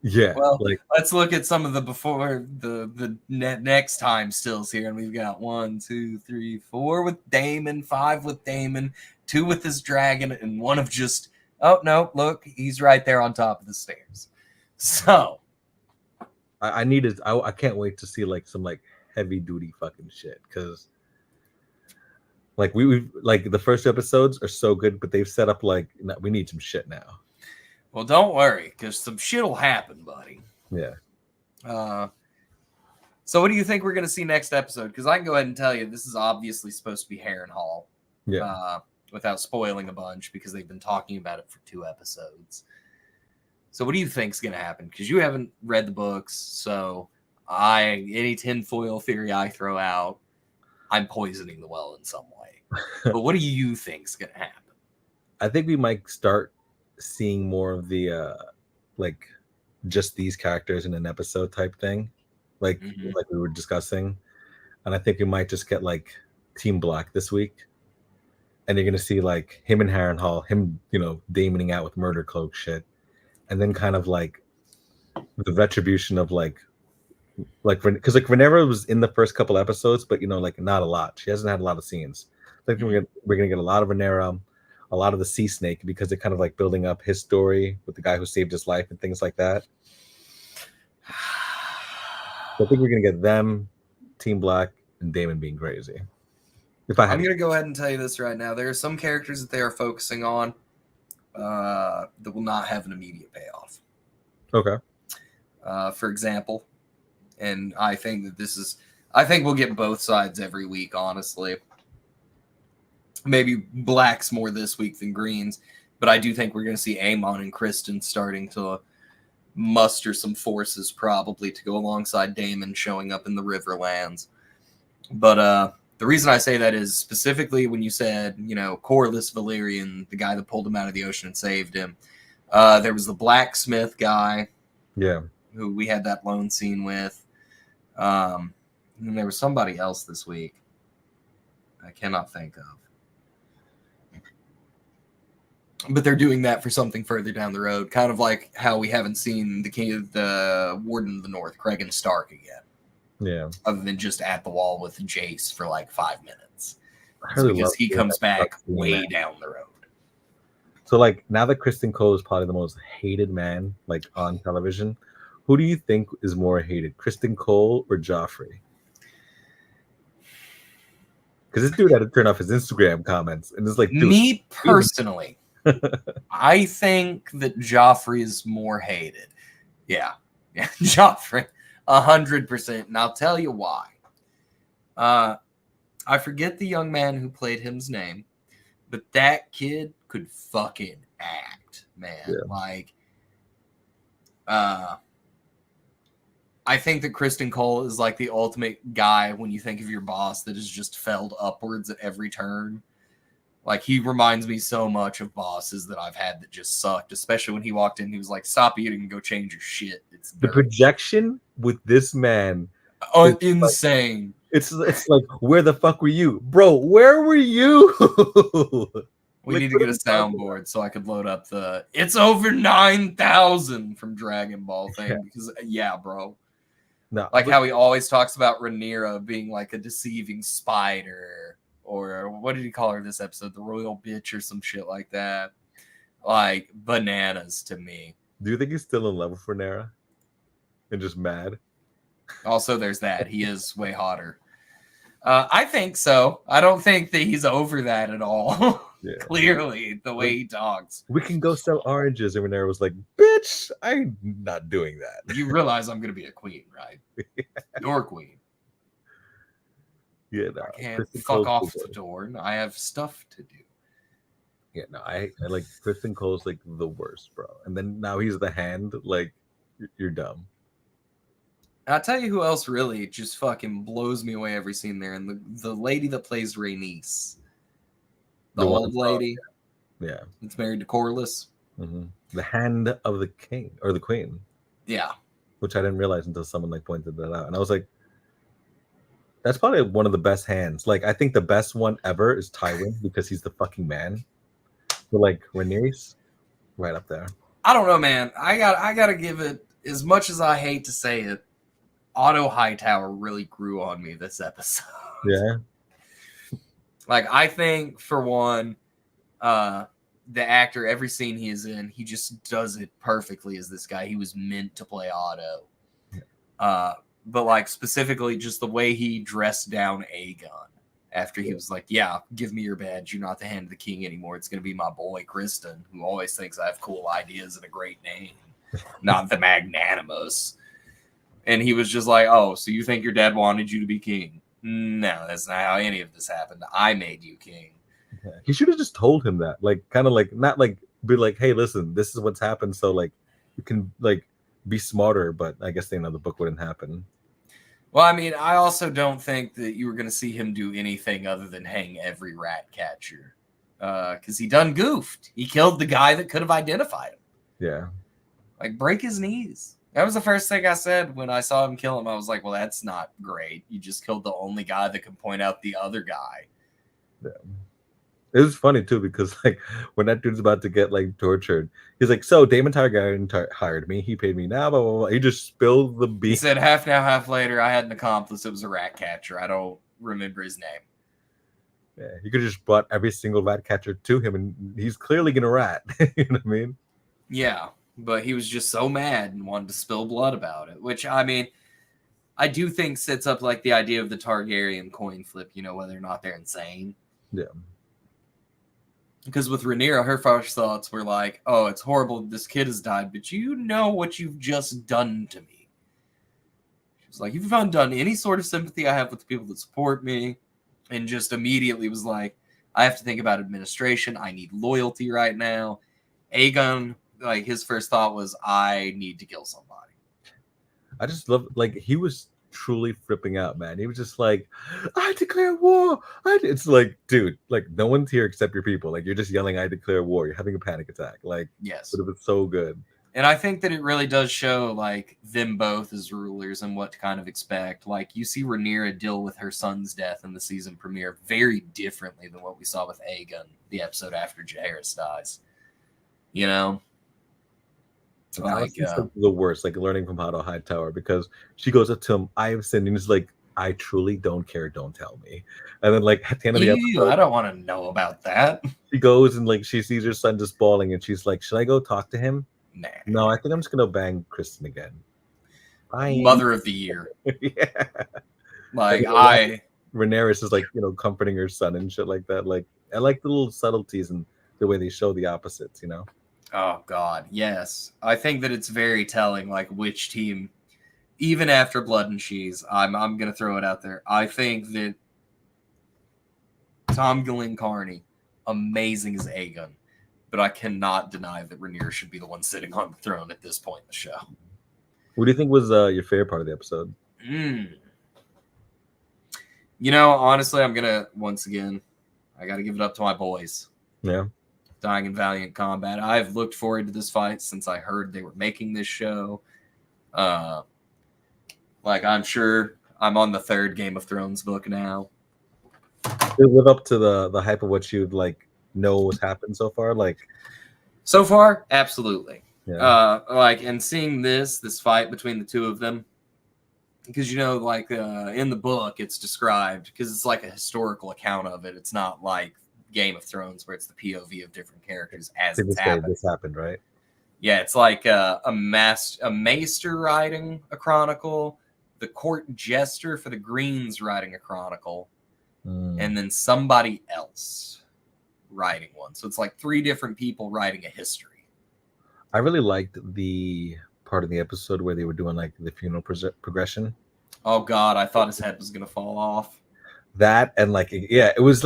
Yeah. Well, let's look at some of the before the next time stills here, and we've got 1, 2, 3, 4 with Daemon, 5 with Daemon, 2 with his dragon, and 1 of just look, he's right there on top of the stairs. So I can't wait to see like some like heavy duty fucking shit because like we've like the first episodes are so good, but they've set up like we need some shit now. Well, don't worry, because some shit will happen, buddy. Yeah. So what do you think we're going to see next episode? Because I can go ahead and tell you this is obviously supposed to be Harrenhal. Yeah. Without spoiling a bunch, because they've been talking about it for 2 episodes. So what do you think is going to happen? Because you haven't read the books, so any tinfoil theory I throw out, I'm poisoning the well in some way. But what do you think is going to happen? I think we might start seeing more of the like just these characters in an episode type thing, like we were discussing, and I think we might just get like Team Black this week, and you're gonna see like him and Harrenhal, him, damoning out with murder cloak shit, and then kind of like the retribution of like because like Rhaenyra was in the first couple episodes, but like not a lot. She hasn't had a lot of scenes. I think we're gonna get a lot of Rhaenyra, a lot of the Sea Snake, because they're kind of like building up his story with the guy who saved his life and things like that. So I think we're gonna get them, Team Black, and Daemon being crazy. I'm gonna go ahead and tell you this right now. There are some characters that they are focusing on that will not have an immediate payoff. Okay. For example, and I think that I think we'll get both sides every week, honestly. Maybe Black's more this week than Green's, but I do think we're going to see Aemon and Kristen starting to muster some forces, probably to go alongside Daemon showing up in the Riverlands. But the reason I say that is specifically when you said, Corlys Valyrian, the guy that pulled him out of the ocean and saved him. There was the blacksmith guy. Yeah. Who we had that lone scene with. And there was somebody else this week I cannot think of. But they're doing that for something further down the road, kind of like how we haven't seen the Warden of the North, Cregan Stark, again. Yeah. Other than just at the wall with Jace for like 5 minutes. Because he comes back way down the road. So like now that Kristen Cole is probably the most hated man like on television, who do you think is more hated, Kristen Cole or Joffrey? Because this dude had to turn off his Instagram comments, and it's like, dude, me personally, I think that Joffrey is more hated. Yeah, Joffrey, 100%, and I'll tell you why. I forget the young man who played him's name, but that kid could fucking act, man. Yeah. Like, I think that Kristen Cole is like the ultimate guy when you think of your boss that is just felled upwards at every turn. Like, he reminds me so much of bosses that I've had that just sucked, especially when he walked in. He was like, stop eating and go change your shit. It's the projection with this man. Insane. It's like, where the fuck were you? Bro, where were you? We need to get a soundboard so I could load up the "It's over 9,000" from Dragon Ball thing. Because, bro. No, like how he always talks about Rhaenyra being like a deceiving spider, or what did he call her this episode? The royal bitch or some shit like that. Like, bananas to me. Do you think he's still in love with Rhaenyra? And just mad? Also, there's that. He is way hotter. I think so. I don't think that he's over that at all. Yeah. Clearly, the way he talks. We can go sell oranges. And Rhaenyra was like, bitch, I'm not doing that. You realize I'm going to be a queen, right? Your queen. Yeah, no. I can't fuck off the door. I have stuff to do. Yeah, no, I like Kristen Cole's like the worst, bro. And then now he's the hand. Like, you're dumb. I'll tell you who else really just fucking blows me away every scene there. And the lady that plays Rhaenys. The old lady. Yeah. That's married to Corlys. Mm-hmm. The hand of the king or the queen. Yeah. Which I didn't realize until someone like pointed that out. And I was like, that's probably one of the best hands. Like, I think the best one ever is Tywin because he's the fucking man. But like Rhaenys, right up there. I don't know, man. I gotta give it, as much as I hate to say it, Otto Hightower really grew on me this episode. Yeah. Like, I think, for one, the actor, every scene he is in, he just does it perfectly as this guy. He was meant to play Otto. But, like, specifically just the way he dressed down Aegon after he was like, yeah, give me your badge. You're not the hand of the king anymore. It's going to be my boy, Kristen, who always thinks I have cool ideas and a great name, not the Magnanimous. And he was just like, oh, so you think your dad wanted you to be king? No, that's not how any of this happened. I made you king. Yeah. He should have just told him that. Like, kind of like, not like, be like, hey, listen, this is what's happened. So, like, you can, like, be smarter. But I guess, the book wouldn't happen. Well, I mean, I also don't think that you were going to see him do anything other than hang every rat catcher. Because he done goofed. He killed the guy that could have identified him. Yeah. Like, break his knees. That was the first thing I said when I saw him kill him. I was like, well, that's not great. You just killed the only guy that can point out the other guy. Yeah. It was funny too because like when that dude's about to get like tortured, he's like, "So Damon Targaryen hired me. He paid me now." Blah, blah, blah. He just spilled the beans. He said, "Half now, half later. I had an accomplice. It was a rat catcher. I don't remember his name." Yeah, you could have just brought every single rat catcher to him, and he's clearly gonna rat. You know what I mean? Yeah, but he was just so mad and wanted to spill blood about it. Which I mean, I do think sets up like the idea of the Targaryen coin flip. You know, whether or not they're insane. Yeah. Because with Rhaenyra, her first thoughts were like, "Oh, it's horrible this kid has died, but you know what you've just done to me." She was like, "You've undone any sort of sympathy I have with the people that support me," and just immediately was like, "I have to think about administration. I need loyalty right now." Aegon, like his first thought was, "I need to kill somebody." I just love, like, he was truly flipping out, man. He was just like, "I declare war." It's like, dude, like no one's here except your people. Like you're just yelling, "I declare war." You're having a panic attack. Like, yes, but it was so good. And I think that it really does show like them both as rulers and what to kind of expect. Like you see Rhaenyra deal with her son's death in the season premiere very differently than what we saw with Aegon, the episode after Jaehaerys dies. You know? Like, the worst, like learning from Hotto Hightower, because she goes up to him, "I have sinned," and he's like, "I truly don't care, don't tell me." And then like at the end of the episode, I don't want to know about that. She goes and like she sees her son just bawling, and she's like, "Should I go talk to him?" Nah. No, I think I'm just gonna bang Kristen again. Bye. Mother of the year. Yeah. Like Rhaenyra is like, you know, comforting her son and shit like that. Like I like the little subtleties and the way they show the opposites, you know. Oh God, yes. I think that it's very telling, like which team, even after Blood and Cheese, I'm gonna throw it out there. I think that Tom Glencarney, amazing as Aegon, but I cannot deny that Rhaenyra should be the one sitting on the throne at this point in the show. What do you think was your favorite part of the episode? You know, honestly, I'm gonna once again, I gotta give it up to my boys. Yeah. Dying in valiant combat. I've looked forward to this fight since I heard they were making this show. Like I'm sure I'm on the 3rd Game of Thrones book now. Did it live up to the hype of what you'd like know what's happened so far? Like so far, absolutely. Yeah. Like and seeing this fight between the two of them, because you know, like in the book, it's described because it's like a historical account of it. It's not like Game of Thrones where it's the POV of different characters as it's happened. This happened, right? Yeah, it's like a maester writing a chronicle, the court jester for the Greens writing a chronicle, and then somebody else writing one. So it's like 3 different people writing a history. I really liked the part of the episode where they were doing like the funeral progression. Oh God, I thought his head was gonna fall off. That and like, yeah, it was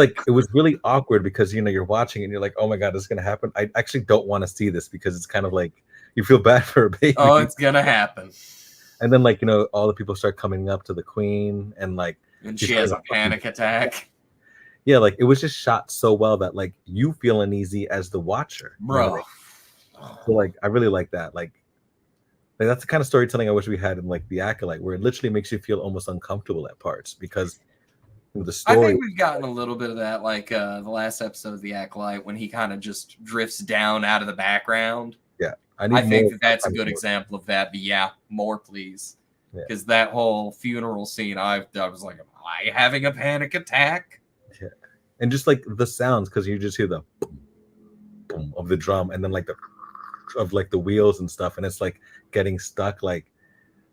really awkward because, you know, you're watching and you're like, "Oh my God, this is gonna happen." I actually don't want to see this because it's kind of like you feel bad for a baby. Oh, it's gonna happen. And then like, you know, all the people start coming up to the queen and like, and she has a panic attack. Yeah, like it was just shot so well that like you feel uneasy as the watcher, bro. You know? So like I really like that. Like that's the kind of storytelling I wish we had in like the Acolyte, where it literally makes you feel almost uncomfortable at parts because the story. I think we've gotten a little bit of that, like the last episode of the Acolyte when he kind of just drifts down out of the background. Yeah, I think that's a good example of that. But yeah, more please, because that whole funeral scene, I was like, "Am I having a panic attack?" Yeah, and just like the sounds, because you just hear the boom, boom of the drum, and then like the wheels and stuff, and it's like getting stuck, like,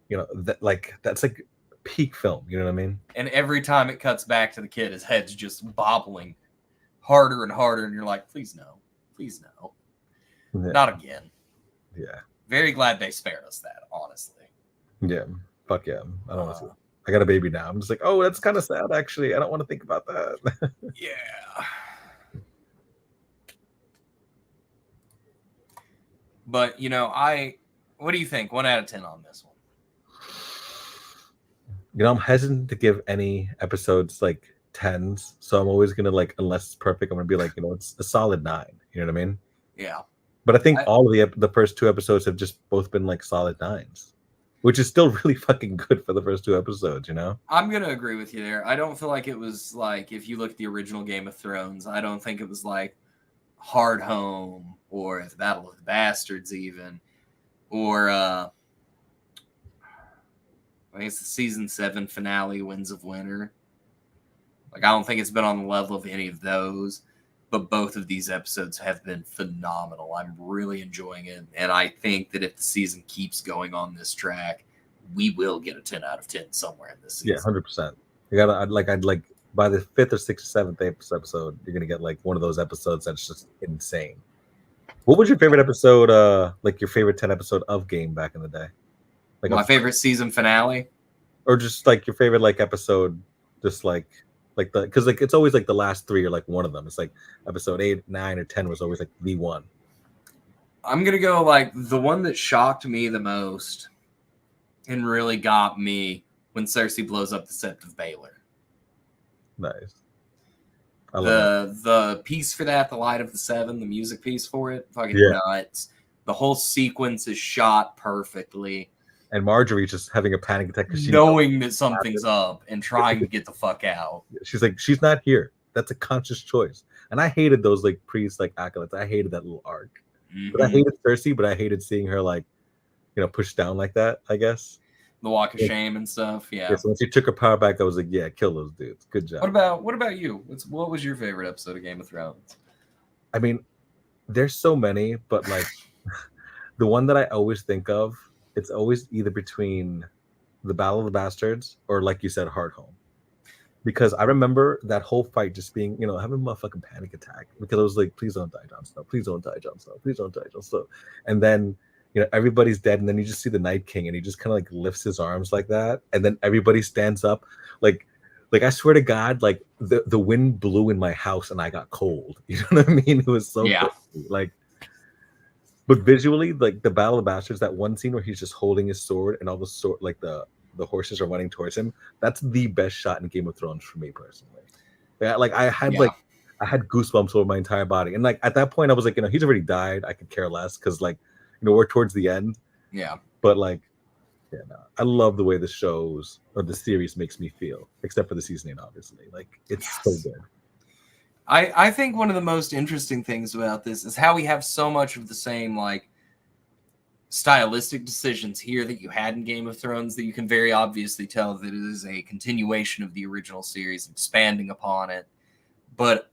you know, that's like peak film, you know what I mean? And every time it cuts back to the kid, his head's just bobbling harder and harder, and you're like, please no, not again. Yeah, very glad they spared us that, honestly. Yeah, fuck yeah. I don't want to. I got a baby now. I'm just like, oh, that's kind of sad, actually. I don't want to think about that. Yeah. But you know, what do you think? 1 out of 10 on this one? You know, I'm hesitant to give any episodes like 10s, so I'm always gonna like, unless it's perfect, I'm gonna be like, you know, it's a solid 9. You know what I mean? Yeah. But I think all of the first 2 episodes have just both been like solid 9s. which is still really fucking good for the first 2 episodes, you know? I'm going to agree with you there. I don't feel like it was like, if you look at the original Game of Thrones, I don't think it was like Hard Home or the Battle of the Bastards even, or I think it's the season 7 finale, Winds of Winter. Like, I don't think it's been on the level of any of those, but both of these episodes have been phenomenal. I'm really enjoying it, and I think that if the season keeps going on this track, we will get a 10 out of 10 somewhere in this season. Yeah, 100%. I'd like by the 5th or 6th or 7th episode, you're gonna get like one of those episodes that's just insane. What was your favorite episode? Like your favorite 10 episode of Game back in the day? Like my favorite season finale, or just like your favorite like episode, just like the because like it's always like the last 3 or like one of them. It's like episode 8, 9, or 10 was always like the one. I'm gonna go like the one that shocked me the most and really got me when Cersei blows up the Sept of Baelor. Nice. The piece for that, the Light of the Seven, the music piece for it, fucking nuts. The whole sequence is shot perfectly. And Marjorie just having a panic attack because knowing that something's up and trying to get the fuck out. She's like, she's not here. That's a conscious choice. And I hated those like priests, like acolytes. I hated that little arc. But I hated Cersei, but I hated seeing her like, you know, pushed down like that, I guess. The walk of shame and stuff. Yeah. So when she took her power back, I was like, yeah, kill those dudes. Good job. What about you? What was your favorite episode of Game of Thrones? I mean, there's so many, but like the one that I always think of, it's always either between the Battle of the Bastards or, like you said, Hard Home. Because I remember that whole fight just being, you know, having a motherfucking panic attack because I was like, please don't die, Jon Snow. Please don't die, Jon Snow. Please don't die, Jon Snow. And then, you know, everybody's dead. And then you just see the Night King and he just kind of like lifts his arms like that. And then everybody stands up. Like I swear to God, like the wind blew in my house and I got cold. You know what I mean? It was so crazy. Like, but visually, like the Battle of the Bastards, that one scene where he's just holding his sword and all the sword, like the horses are running towards him. That's the best shot in Game of Thrones for me personally. I had goosebumps over my entire body. And like at that point, I was like, you know, he's already died. I could care less because like, you know, we're towards the end. Yeah. But like, yeah, no, I love the way the shows or the series makes me feel, except for the seasoning, obviously. Like it's so good. I think one of the most interesting things about this is how we have so much of the same like stylistic decisions here that you had in Game of Thrones that you can very obviously tell that it is a continuation of the original series, expanding upon it. But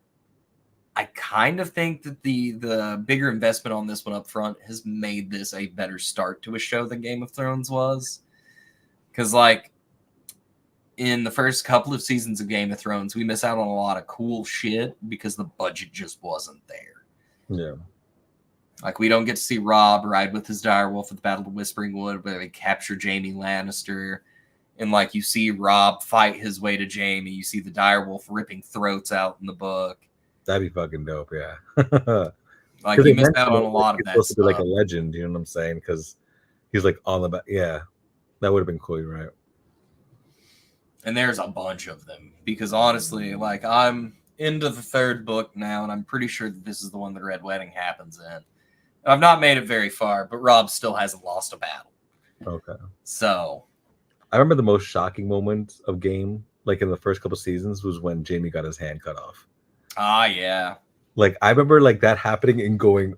I kind of think that the bigger investment on this one up front has made this a better start to a show than Game of Thrones was. Because like in the first couple of seasons of Game of Thrones, we miss out on a lot of cool shit because the budget just wasn't there. Yeah. Like, we don't get to see Robb ride with his direwolf at the Battle of Whispering Wood, where they capture Jaime Lannister. And, like, you see Robb fight his way to Jaime. You see the direwolf ripping throats out in the book. That'd be fucking dope, yeah. Like, you missed out on a lot of that supposed stuff. to be like a legend, you know what I'm saying? Because he's, like, on the back. Yeah, that would have been cool, right? And there's a bunch of them. Because, honestly, like, I'm into the 3rd book now, and I'm pretty sure that this is the one that Red Wedding happens in. I've not made it very far, but Robb still hasn't lost a battle. Okay. So, I remember the most shocking moment of Game, like in the first couple seasons, was when Jaime got his hand cut off. Ah, yeah. Like, I remember like that happening and going,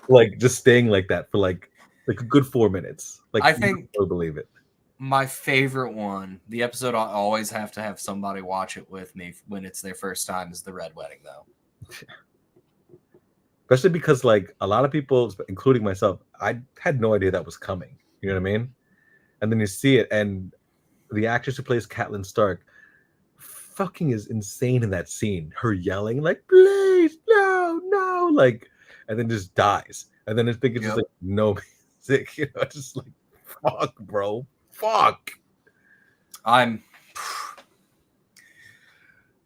like, just staying like that for like a good 4 minutes. Like, I think I believe it. My favorite one, the episode I always have to have somebody watch it with me when it's their first time, is the Red Wedding, though. Especially because, like, a lot of people, including myself, I had no idea that was coming. You know what I mean? And then you see it, and the actress who plays Catelyn Stark fucking is insane in that scene. Her yelling, like, please, no, like, and then just dies. And then it's just like, no music. You know, just like, fuck, bro. Fuck. I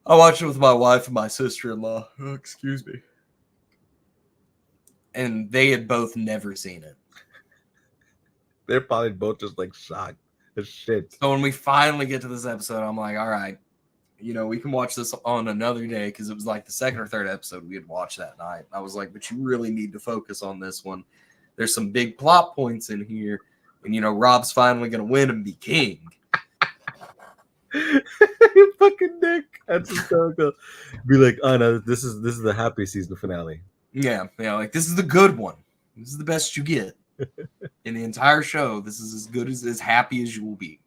watched it with my wife and my sister-in-law. Oh, excuse me. And they had both never seen it. They're probably both just like shocked as shit. So when we finally get to this episode, I'm like, all right, you know, we can watch this on another day, because it was like the 2nd or 3rd episode we had watched that night. I was like, but you really need to focus on this one. There's some big plot points in here. And, Rob's finally going to win and be king. You fucking dick. That's hysterical. Be like, oh no, this is the happy season finale. Yeah, like this is the good one. This is the best you get in the entire show. This is as happy as you will be.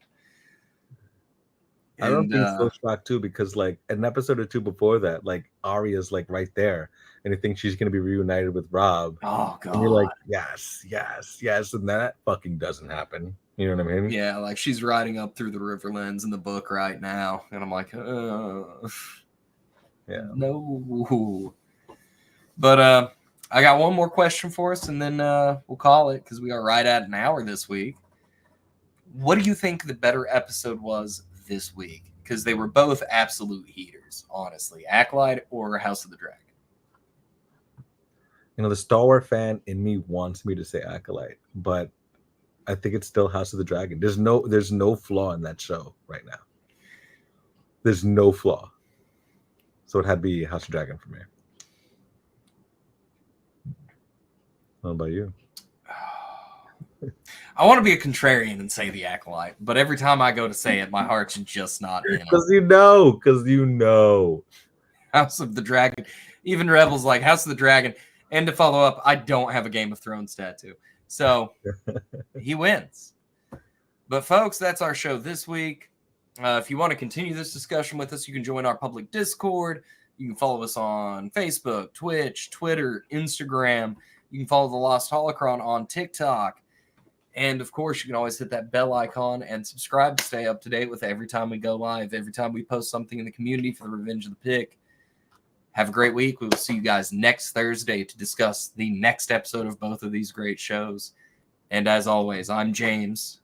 I don't think so shocked too, because like an episode or two before that, like Arya's like right there, and I think she's gonna be reunited with Rob. Oh god! And you're like, yes, and that fucking doesn't happen. You know what I mean? Yeah, like she's riding up through the Riverlands in the book right now, and I'm like, yeah, no. But I got one more question for us, and then we'll call it because we are right at an hour this week. What do you think the better episode was this week? Because they were both absolute heaters, honestly. Acolyte or House of the Dragon? The Star Wars fan in me wants me to say Acolyte, but I think it's still House of the Dragon. There's no flaw in that show right now. There's no flaw. So it had to be House of Dragon for me. What about you? I want to be a contrarian and say the Acolyte, but every time I go to say it, my heart's just not in it. Because you know. House of the Dragon. Even Rebels like House of the Dragon. And to follow up, I don't have a Game of Thrones tattoo. So he wins. But folks, that's our show this week. If you want to continue this discussion with us, you can join our public Discord. You can follow us on Facebook, Twitch, Twitter, Instagram. You can follow the Lost Holocron on TikTok. And, of course, you can always hit that bell icon and subscribe to stay up to date with every time we go live, every time we post something in the community for the Revenge of the Pick. Have a great week. We will see you guys next Thursday to discuss the next episode of both of these great shows. And as always, I'm James.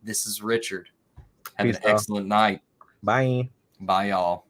This is Richard. Have an excellent night. Bye. Bye, y'all.